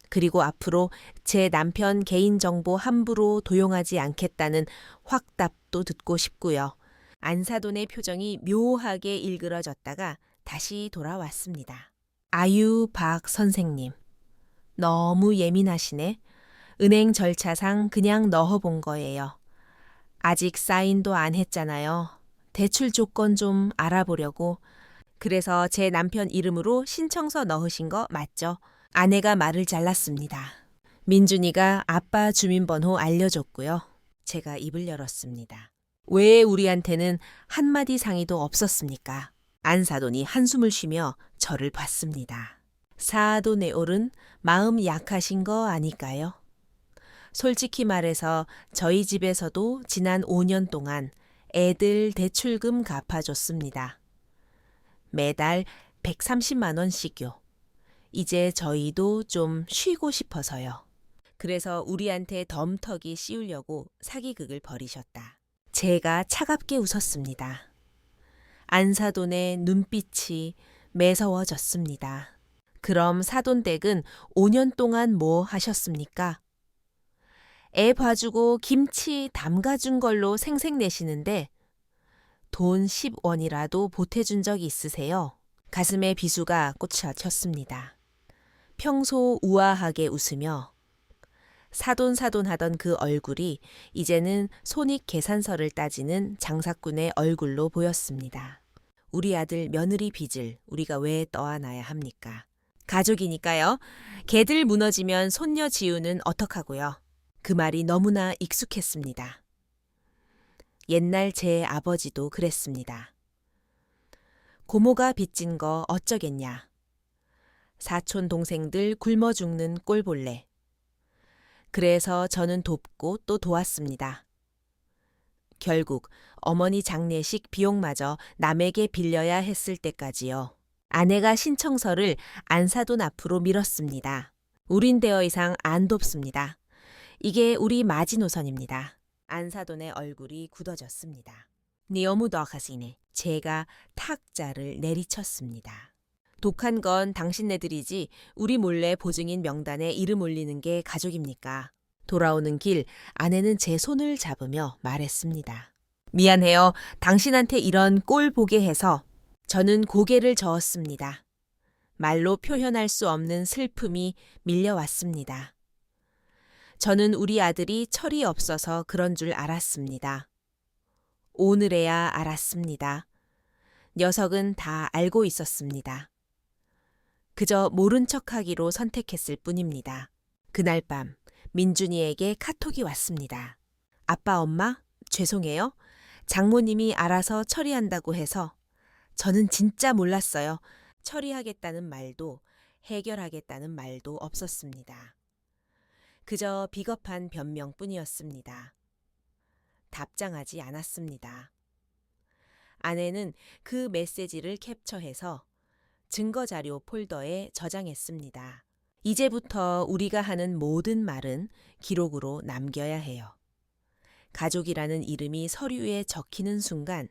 그리고 앞으로 제 남편 개인정보 함부로 도용하지 않겠다는 확답도 듣고 싶고요. 안사돈의 표정이 묘하게 일그러졌다가 다시 돌아왔습니다. 아유, 박 선생님. 너무 예민하시네. 은행 절차상 그냥 넣어본 거예요. 아직 사인도 안 했잖아요. 대출 조건 좀 알아보려고. 그래서 제 남편 이름으로 신청서 넣으신 거 맞죠? 아내가 말을 잘랐습니다. 민준이가 아빠 주민번호 알려줬고요. 제가 입을 열었습니다. 왜 우리한테는 한마디 상의도 없었습니까? 안사돈이 한숨을 쉬며 저를 봤습니다. 사돈에 오른 마음 약하신 거 아닐까요? 솔직히 말해서 저희 집에서도 지난 5년 동안 애들 대출금 갚아줬습니다. 매달 130만 원씩요. 이제 저희도 좀 쉬고 싶어서요. 그래서 우리한테 덤터기 씌우려고 사기극을 벌이셨다. 제가 차갑게 웃었습니다. 안사돈의 눈빛이 매서워졌습니다. 그럼 사돈댁은 5년 동안 뭐 하셨습니까? 애 봐주고 김치 담가준 걸로 생색내시는데 돈 10원이라도 보태준 적 있으세요? 가슴에 비수가 꽂혀쳤습니다. 평소 우아하게 웃으며 사돈사돈하던 그 얼굴이 이제는 손익 계산서를 따지는 장사꾼의 얼굴로 보였습니다. 우리 아들 며느리 빚을 우리가 왜 떠안아야 합니까? 가족이니까요. 개들 무너지면 손녀 지우는 어떡하고요. 그 말이 너무나 익숙했습니다. 옛날 제 아버지도 그랬습니다. 고모가 빚진 거 어쩌겠냐. 사촌 동생들 굶어 죽는 꼴 볼래. 그래서 저는 돕고 또 도왔습니다. 결국 어머니 장례식 비용마저 남에게 빌려야 했을 때까지요. 아내가 신청서를 안사돈 앞으로 밀었습니다. 우린 더 이상 안 돕습니다. 이게 우리 마지노선입니다. 안사돈의 얼굴이 굳어졌습니다. 너무 더하시네. 제가 탁자를 내리쳤습니다. 독한 건 당신네들이지 우리 몰래 보증인 명단에 이름 올리는 게 가족입니까? 돌아오는 길 아내는 제 손을 잡으며 말했습니다. 미안해요. 당신한테 이런 꼴 보게 해서. 저는 고개를 저었습니다. 말로 표현할 수 없는 슬픔이 밀려왔습니다. 저는 우리 아들이 철이 없어서 그런 줄 알았습니다. 오늘에야 알았습니다. 녀석은 다 알고 있었습니다. 그저 모른 척하기로 선택했을 뿐입니다. 그날 밤 민준이에게 카톡이 왔습니다. 아빠, 엄마, 죄송해요. 장모님이 알아서 처리한다고 해서 저는 진짜 몰랐어요. 처리하겠다는 말도 해결하겠다는 말도 없었습니다. 그저 비겁한 변명뿐이었습니다. 답장하지 않았습니다. 아내는 그 메시지를 캡처해서 증거자료 폴더에 저장했습니다. 이제부터 우리가 하는 모든 말은 기록으로 남겨야 해요. 가족이라는 이름이 서류에 적히는 순간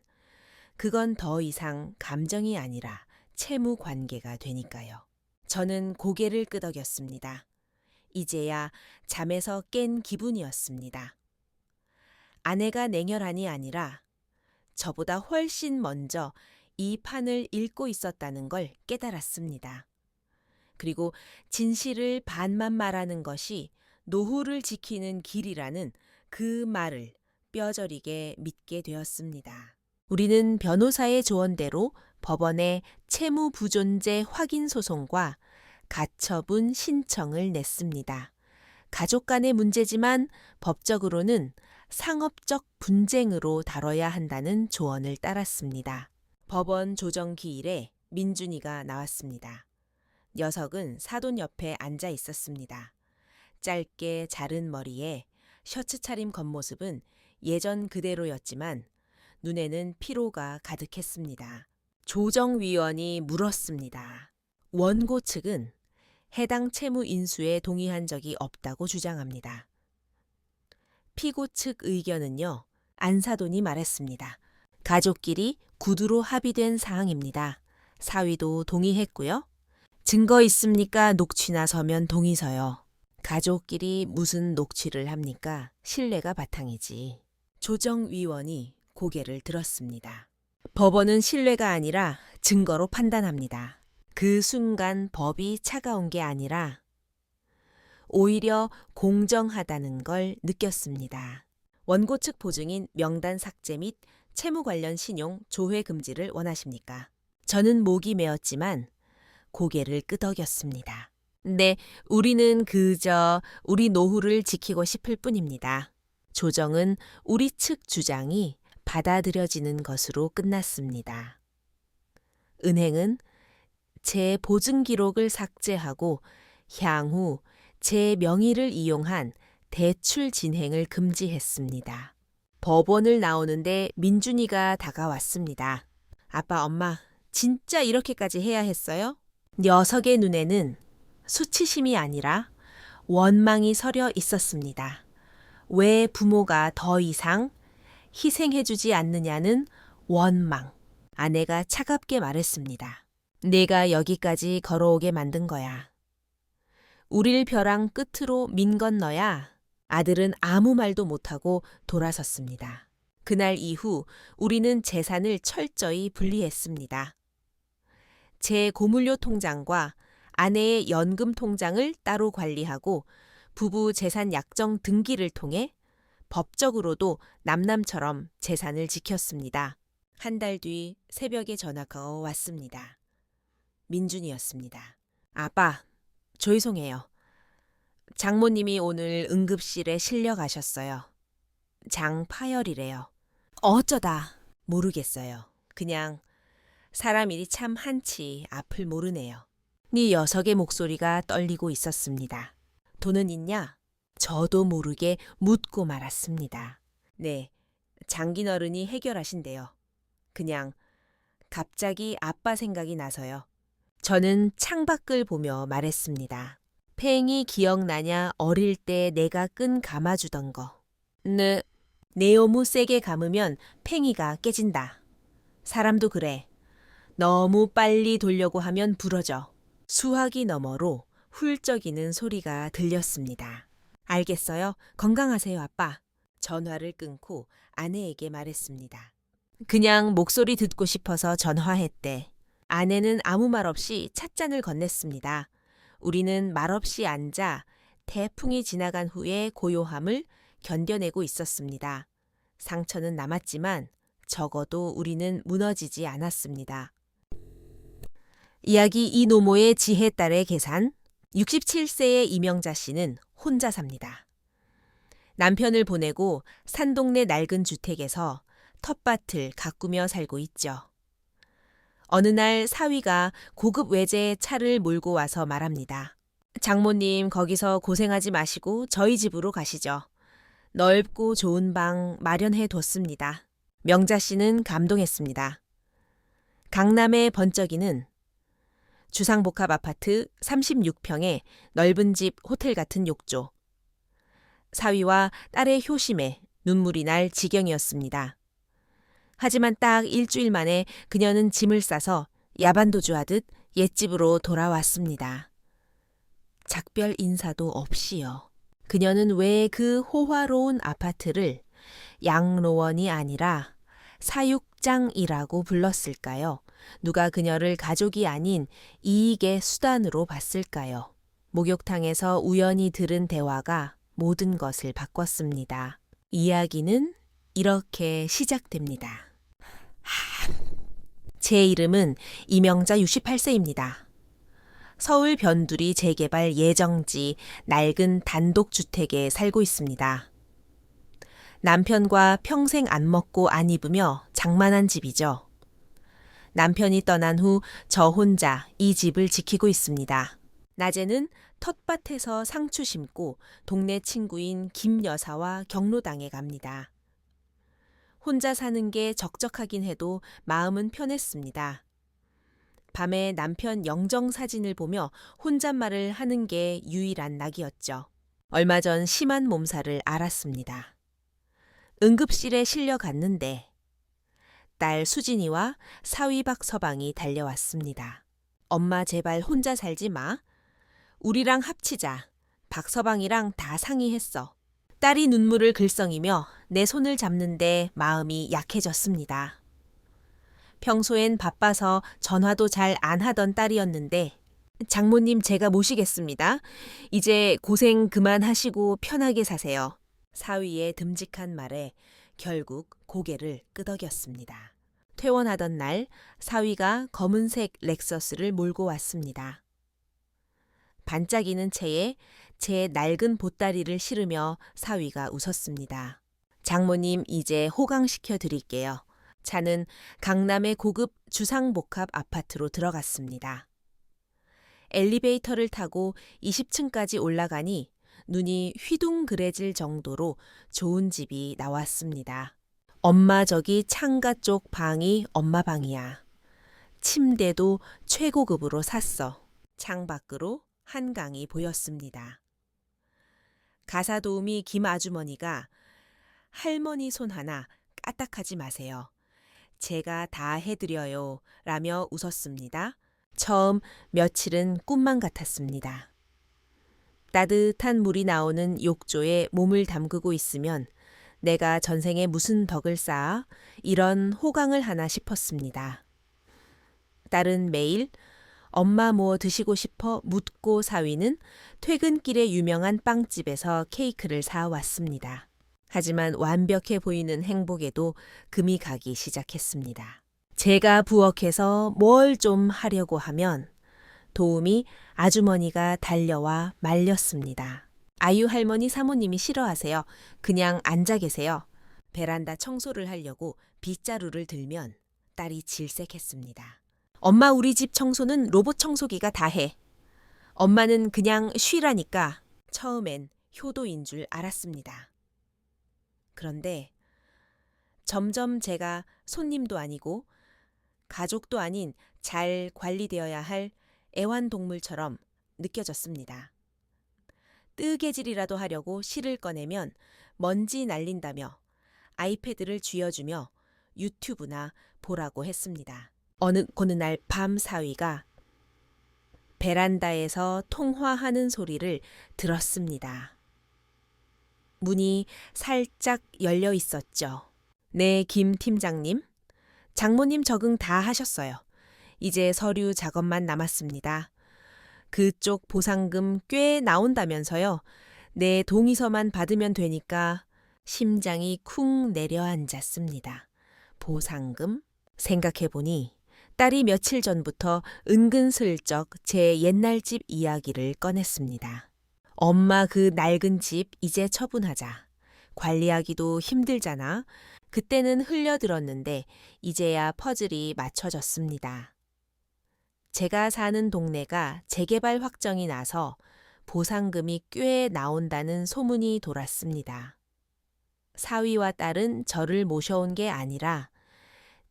그건 더 이상 감정이 아니라 채무 관계가 되니까요. 저는 고개를 끄덕였습니다. 이제야 잠에서 깬 기분이었습니다. 아내가 냉혈한이 아니라 저보다 훨씬 먼저 이 판을 읽고 있었다는 걸 깨달았습니다. 그리고 진실을 반만 말하는 것이 노후를 지키는 길이라는 그 말을 뼈저리게 믿게 되었습니다. 우리는 변호사의 조언대로 법원에 채무부존재 확인 소송과 가처분 신청을 냈습니다. 가족 간의 문제지만 법적으로는 상업적 분쟁으로 다뤄야 한다는 조언을 따랐습니다. 법원 조정 기일에 민준이가 나왔습니다. 녀석은 사돈 옆에 앉아 있었습니다. 짧게 자른 머리에 셔츠 차림 겉모습은 예전 그대로였지만 눈에는 피로가 가득했습니다. 조정위원이 물었습니다. 원고 측은 해당 채무 인수에 동의한 적이 없다고 주장합니다. 피고 측 의견은요. 안사돈이 말했습니다. 가족끼리 구두로 합의된 사항입니다. 사위도 동의했고요. 증거 있습니까? 녹취나 서면 동의서요. 가족끼리 무슨 녹취를 합니까? 신뢰가 바탕이지. 조정위원이 고개를 들었습니다. 법원은 신뢰가 아니라 증거로 판단합니다. 그 순간 법이 차가운 게 아니라 오히려 공정하다는 걸 느꼈습니다. 원고 측 보증인 명단 삭제 및 채무 관련 신용 조회 금지를 원하십니까? 저는 목이 메었지만 고개를 끄덕였습니다. 네, 우리는 그저 우리 노후를 지키고 싶을 뿐입니다. 조정은 우리 측 주장이 받아들여지는 것으로 끝났습니다. 은행은 제 보증 기록을 삭제하고 향후 제 명의를 이용한 대출 진행을 금지했습니다. 법원을 나오는데 민준이가 다가왔습니다. 아빠, 엄마, 진짜 이렇게까지 해야 했어요? 녀석의 눈에는 수치심이 아니라 원망이 서려 있었습니다. 왜 부모가 더 이상 희생해주지 않느냐는 원망. 아내가 차갑게 말했습니다. 내가 여기까지 걸어오게 만든 거야. 우릴 벼랑 끝으로 민 건 너야. 아들은 아무 말도 못하고 돌아섰습니다. 그날 이후 우리는 재산을 철저히 분리했습니다. 제 고물료 통장과 아내의 연금 통장을 따로 관리하고 부부 재산 약정 등기를 통해 법적으로도 남남처럼 재산을 지켰습니다. 한 달 뒤 새벽에 전화가 왔습니다. 민준이었습니다. 아빠, 죄송해요. 장모님이 오늘 응급실에 실려 가셨어요. 장파열이래요. 어쩌다 모르겠어요. 그냥 사람 일이 참 한치 앞을 모르네요. 네 녀석의 목소리가 떨리고 있었습니다. 돈은 있냐? 저도 모르게 묻고 말았습니다. 네, 장긴어른이 해결하신대요. 그냥 갑자기 아빠 생각이 나서요. 저는 창밖을 보며 말했습니다. 팽이 기억나냐? 어릴 때 내가 끈 감아주던 거. 네, 네오무 세게 감으면 팽이가 깨진다. 사람도 그래. 너무 빨리 돌려고 하면 부러져. 수화기 너머로 훌쩍이는 소리가 들렸습니다. 알겠어요. 건강하세요, 아빠. 전화를 끊고 아내에게 말했습니다. 그냥 목소리 듣고 싶어서 전화했대. 아내는 아무 말 없이 찻잔을 건넸습니다. 우리는 말없이 앉아 태풍이 지나간 후의 고요함을 견뎌내고 있었습니다. 상처는 남았지만 적어도 우리는 무너지지 않았습니다. 이야기 이노모의 지혜 딸의 계산. 67세의 이명자 씨는 혼자 삽니다. 남편을 보내고 산동네 낡은 주택에서 텃밭을 가꾸며 살고 있죠. 어느 날 사위가 고급 외제의 차를 몰고 와서 말합니다. 장모님 거기서 고생하지 마시고 저희 집으로 가시죠. 넓고 좋은 방 마련해 뒀습니다. 명자 씨는 감동했습니다. 강남의 번쩍이는 주상복합 아파트 36평의 넓은 집 호텔 같은 욕조. 사위와 딸의 효심에 눈물이 날 지경이었습니다. 하지만 딱 일주일 만에 그녀는 짐을 싸서 야반도주하듯 옛집으로 돌아왔습니다. 작별 인사도 없이요. 그녀는 왜 그 호화로운 아파트를 양로원이 아니라 사육장이라고 불렀을까요? 누가 그녀를 가족이 아닌 이익의 수단으로 봤을까요? 목욕탕에서 우연히 들은 대화가 모든 것을 바꿨습니다. 이야기는 이렇게 시작됩니다. 제 이름은 이명자 68세입니다. 서울 변두리 재개발 예정지 낡은 단독주택에 살고 있습니다. 남편과 평생 안 먹고 안 입으며 장만한 집이죠. 남편이 떠난 후 저 혼자 이 집을 지키고 있습니다. 낮에는 텃밭에서 상추 심고 동네 친구인 김 여사와 경로당에 갑니다. 혼자 사는 게 적적하긴 해도 마음은 편했습니다. 밤에 남편 영정 사진을 보며 혼잣말을 하는 게 유일한 낙이었죠. 얼마 전 심한 몸살을 앓았습니다. 응급실에 실려갔는데 딸 수진이와 사위 박서방이 달려왔습니다. 엄마 제발 혼자 살지 마. 우리랑 합치자. 박서방이랑 다 상의했어. 딸이 눈물을 글썽이며 내 손을 잡는데 마음이 약해졌습니다. 평소엔 바빠서 전화도 잘 안 하던 딸이었는데 장모님 제가 모시겠습니다. 이제 고생 그만하시고 편하게 사세요. 사위의 듬직한 말에 결국 고개를 끄덕였습니다. 퇴원하던 날 사위가 검은색 렉서스를 몰고 왔습니다. 반짝이는 채에 제 낡은 보따리를 실으며 사위가 웃었습니다. 장모님 이제 호강시켜 드릴게요. 차는 강남의 고급 주상복합 아파트로 들어갔습니다. 엘리베이터를 타고 20층까지 올라가니 눈이 휘둥그레질 정도로 좋은 집이 나왔습니다. 엄마 저기 창가 쪽 방이 엄마 방이야. 침대도 최고급으로 샀어. 창밖으로 한강이 보였습니다. 가사도우미 김 아주머니가 할머니 손 하나 까딱하지 마세요. 제가 다 해드려요 라며 웃었습니다. 처음 며칠은 꿈만 같았습니다. 따뜻한 물이 나오는 욕조에 몸을 담그고 있으면 내가 전생에 무슨 덕을 쌓아 이런 호강을 하나 싶었습니다. 딸은 매일 엄마 뭐 드시고 싶어 묻고 사위는 퇴근길에 유명한 빵집에서 케이크를 사왔습니다. 하지만 완벽해 보이는 행복에도 금이 가기 시작했습니다. 제가 부엌에서 뭘 좀 하려고 하면 도우미 아주머니가 달려와 말렸습니다. 아유 할머니 사모님이 싫어하세요. 그냥 앉아 계세요. 베란다 청소를 하려고 빗자루를 들면 딸이 질색했습니다. 엄마 우리 집 청소는 로봇 청소기가 다 해. 엄마는 그냥 쉬라니까. 처음엔 효도인 줄 알았습니다. 그런데 점점 제가 손님도 아니고 가족도 아닌 잘 관리되어야 할 애완동물처럼 느껴졌습니다. 뜨개질이라도 하려고 실을 꺼내면 먼지 날린다며 아이패드를 쥐어주며 유튜브나 보라고 했습니다. 어느 날 밤 사위가 베란다에서 통화하는 소리를 들었습니다. 문이 살짝 열려 있었죠. 네, 김 팀장님. 장모님 적응 다 하셨어요. 이제 서류 작업만 남았습니다. 그쪽 보상금 꽤 나온다면서요. 내 동의서만 받으면 되니까 심장이 쿵 내려앉았습니다. 보상금? 생각해보니 딸이 며칠 전부터 은근슬쩍 제 옛날 집 이야기를 꺼냈습니다. 엄마 그 낡은 집 이제 처분하자. 관리하기도 힘들잖아. 그때는 흘려들었는데 이제야 퍼즐이 맞춰졌습니다. 제가 사는 동네가 재개발 확정이 나서 보상금이 꽤 나온다는 소문이 돌았습니다. 사위와 딸은 저를 모셔온 게 아니라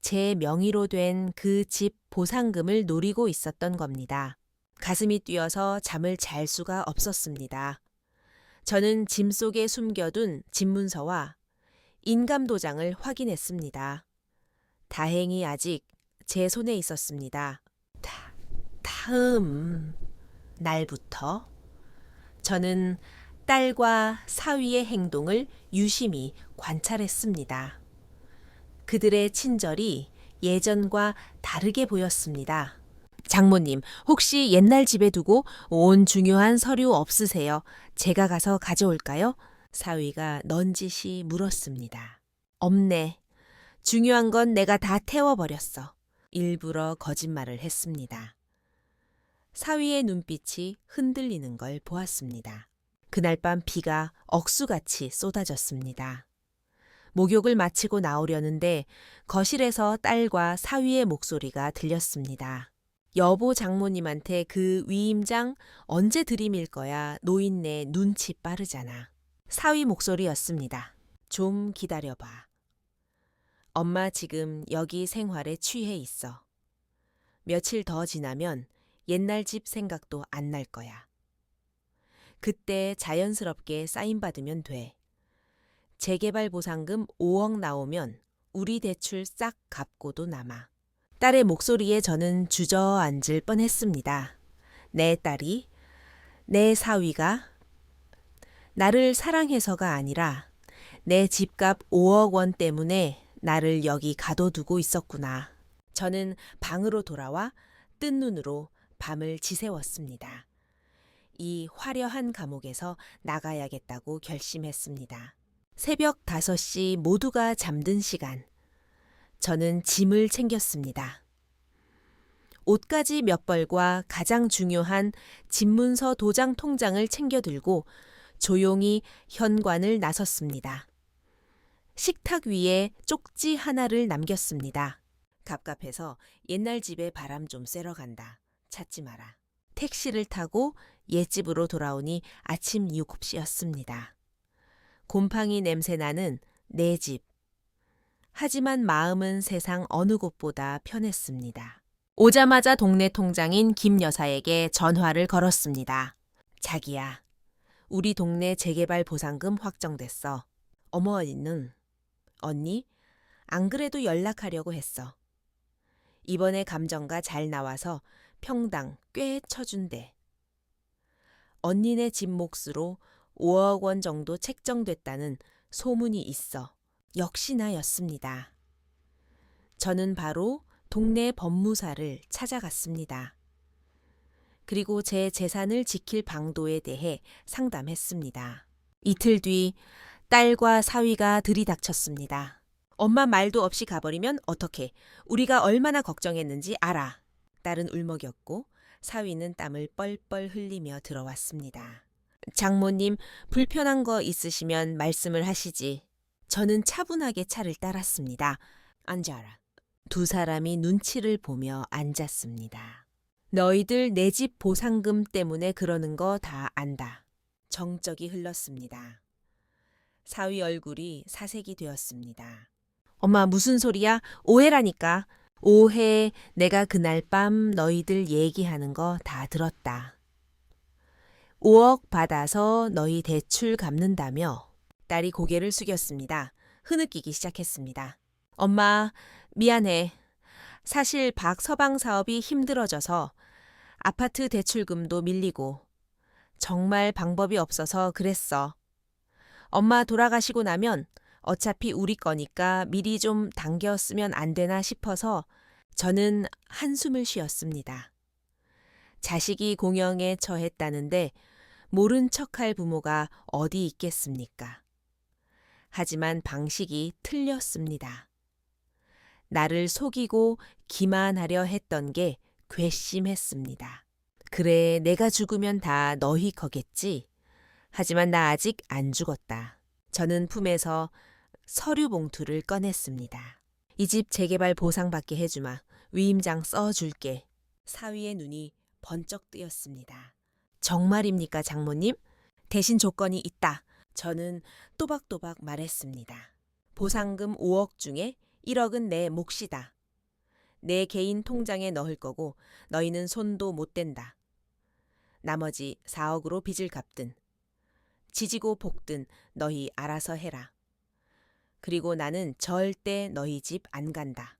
제 명의로 된 그 집 보상금을 노리고 있었던 겁니다. 가슴이 뛰어서 잠을 잘 수가 없었습니다. 저는 짐 속에 숨겨둔 집문서와 인감도장을 확인했습니다. 다행히 아직 제 손에 있었습니다. 다음 날부터 저는 딸과 사위의 행동을 유심히 관찰했습니다. 그들의 친절이 예전과 다르게 보였습니다. 장모님, 혹시 옛날 집에 두고 온 중요한 서류 없으세요? 제가 가서 가져올까요? 사위가 넌지시 물었습니다. 없네. 중요한 건 내가 다 태워버렸어. 일부러 거짓말을 했습니다. 사위의 눈빛이 흔들리는 걸 보았습니다. 그날 밤 비가 억수같이 쏟아졌습니다. 목욕을 마치고 나오려는데 거실에서 딸과 사위의 목소리가 들렸습니다. 여보 장모님한테 그 위임장 언제 들이밀 거야. 노인네 눈치 빠르잖아. 사위 목소리였습니다. 좀 기다려봐. 엄마 지금 여기 생활에 취해 있어. 며칠 더 지나면 옛날 집 생각도 안 날 거야. 그때 자연스럽게 사인받으면 돼. 재개발 보상금 5억 나오면 우리 대출 싹 갚고도 남아. 딸의 목소리에 저는 주저앉을 뻔했습니다. 내 딸이, 내 사위가 나를 사랑해서가 아니라 내 집값 5억 원 때문에 나를 여기 가둬두고 있었구나. 저는 방으로 돌아와 뜬 눈으로 밤을 지새웠습니다. 이 화려한 감옥에서 나가야겠다고 결심했습니다. 새벽 5시 모두가 잠든 시간. 저는 짐을 챙겼습니다. 옷가지 몇 벌과 가장 중요한 집문서 도장 통장을 챙겨 들고 조용히 현관을 나섰습니다. 식탁 위에 쪽지 하나를 남겼습니다. 갑갑해서 옛날 집에 바람 좀 쐬러 간다. 찾지 마라. 택시를 타고 옛집으로 돌아오니 아침 7시였습니다. 곰팡이 냄새 나는 내 집. 하지만 마음은 세상 어느 곳보다 편했습니다. 오자마자 동네 통장인 김 여사에게 전화를 걸었습니다. 자기야, 우리 동네 재개발 보상금 확정됐어. 어머니는 언니, 안 그래도 연락하려고 했어. 이번에 감정가 잘 나와서 평당 꽤 쳐준대. 언니네 집 몫으로 5억 원 정도 책정됐다는 소문이 있어. 역시나였습니다. 저는 바로 동네 법무사를 찾아갔습니다. 그리고 제 재산을 지킬 방도에 대해 상담했습니다. 이틀 뒤 딸과 사위가 들이닥쳤습니다. 엄마 말도 없이 가버리면 어떡해. 우리가 얼마나 걱정했는지 알아. 딸은 울먹였고 사위는 땀을 뻘뻘 흘리며 들어왔습니다. 장모님, 불편한 거 있으시면 말씀을 하시지. 저는 차분하게 차를 따랐습니다. 앉아라. 두 사람이 눈치를 보며 앉았습니다. 너희들 내 집 보상금 때문에 그러는 거 다 안다. 정적이 흘렀습니다. 사위 얼굴이 사색이 되었습니다. 엄마 무슨 소리야? 오해라니까. 오해, 내가 그날 밤 너희들 얘기하는 거 다 들었다. 5억 받아서 너희 대출 갚는다며. 딸이 고개를 숙였습니다. 흐느끼기 시작했습니다. 엄마, 미안해. 사실 박서방 사업이 힘들어져서 아파트 대출금도 밀리고 정말 방법이 없어서 그랬어. 엄마 돌아가시고 나면 어차피 우리 거니까 미리 좀 당겼으면 안 되나 싶어서 저는 한숨을 쉬었습니다. 자식이 공영에 처했다는데 모른 척할 부모가 어디 있겠습니까? 하지만 방식이 틀렸습니다. 나를 속이고 기만하려 했던 게 괘씸했습니다. 그래, 내가 죽으면 다 너희 거겠지. 하지만 나 아직 안 죽었다. 저는 품에서 서류 봉투를 꺼냈습니다. 이 집 재개발 보상받게 해주마. 위임장 써줄게. 사위의 눈이 번쩍 뜨였습니다. 정말입니까, 장모님? 대신 조건이 있다. 저는 또박또박 말했습니다. 보상금 5억 중에 1억은 내 몫이다. 내 개인 통장에 넣을 거고 너희는 손도 못 댄다. 나머지 4억으로 빚을 갚든 지지고 볶든 너희 알아서 해라. 그리고 나는 절대 너희 집 안 간다.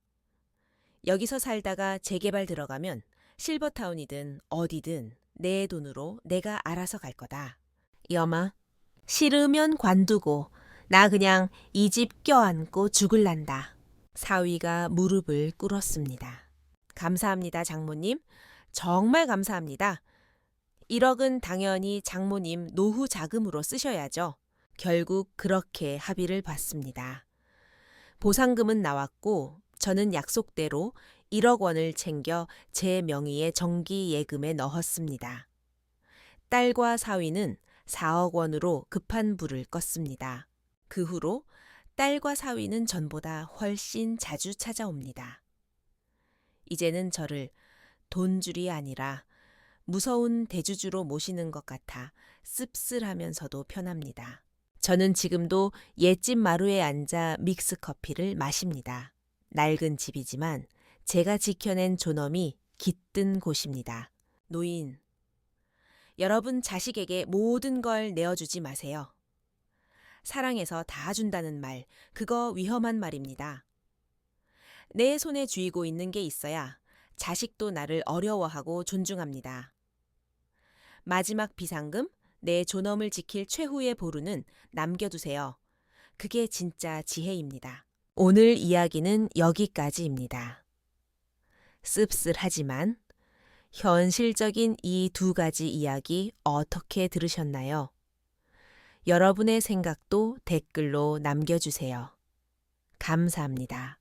여기서 살다가 재개발 들어가면 실버타운이든 어디든 내 돈으로 내가 알아서 갈 거다. 여마, 싫으면 관두고 나 그냥 이 집 껴안고 죽을란다. 사위가 무릎을 꿇었습니다. 감사합니다, 장모님. 정말 감사합니다. 1억은 당연히 장모님 노후 자금으로 쓰셔야죠. 결국 그렇게 합의를 봤습니다. 보상금은 나왔고 저는 약속대로 1억 원을 챙겨 제 명의의 정기 예금에 넣었습니다. 딸과 사위는 4억 원으로 급한 불을 껐습니다. 그 후로 딸과 사위는 전보다 훨씬 자주 찾아옵니다. 이제는 저를 돈줄이 아니라 무서운 대주주로 모시는 것 같아 씁쓸하면서도 편합니다. 저는 지금도 옛집 마루에 앉아 믹스커피를 마십니다. 낡은 집이지만 제가 지켜낸 존엄이 깃든 곳입니다. 노인, 여러분 자식에게 모든 걸 내어주지 마세요. 사랑해서 다 준다는 말, 그거 위험한 말입니다. 내 손에 쥐고 있는 게 있어야 자식도 나를 어려워하고 존중합니다. 마지막 비상금, 내 존엄을 지킬 최후의 보루는 남겨두세요. 그게 진짜 지혜입니다. 오늘 이야기는 여기까지입니다. 씁쓸하지만 현실적인 이 두 가지 이야기 어떻게 들으셨나요? 여러분의 생각도 댓글로 남겨주세요. 감사합니다.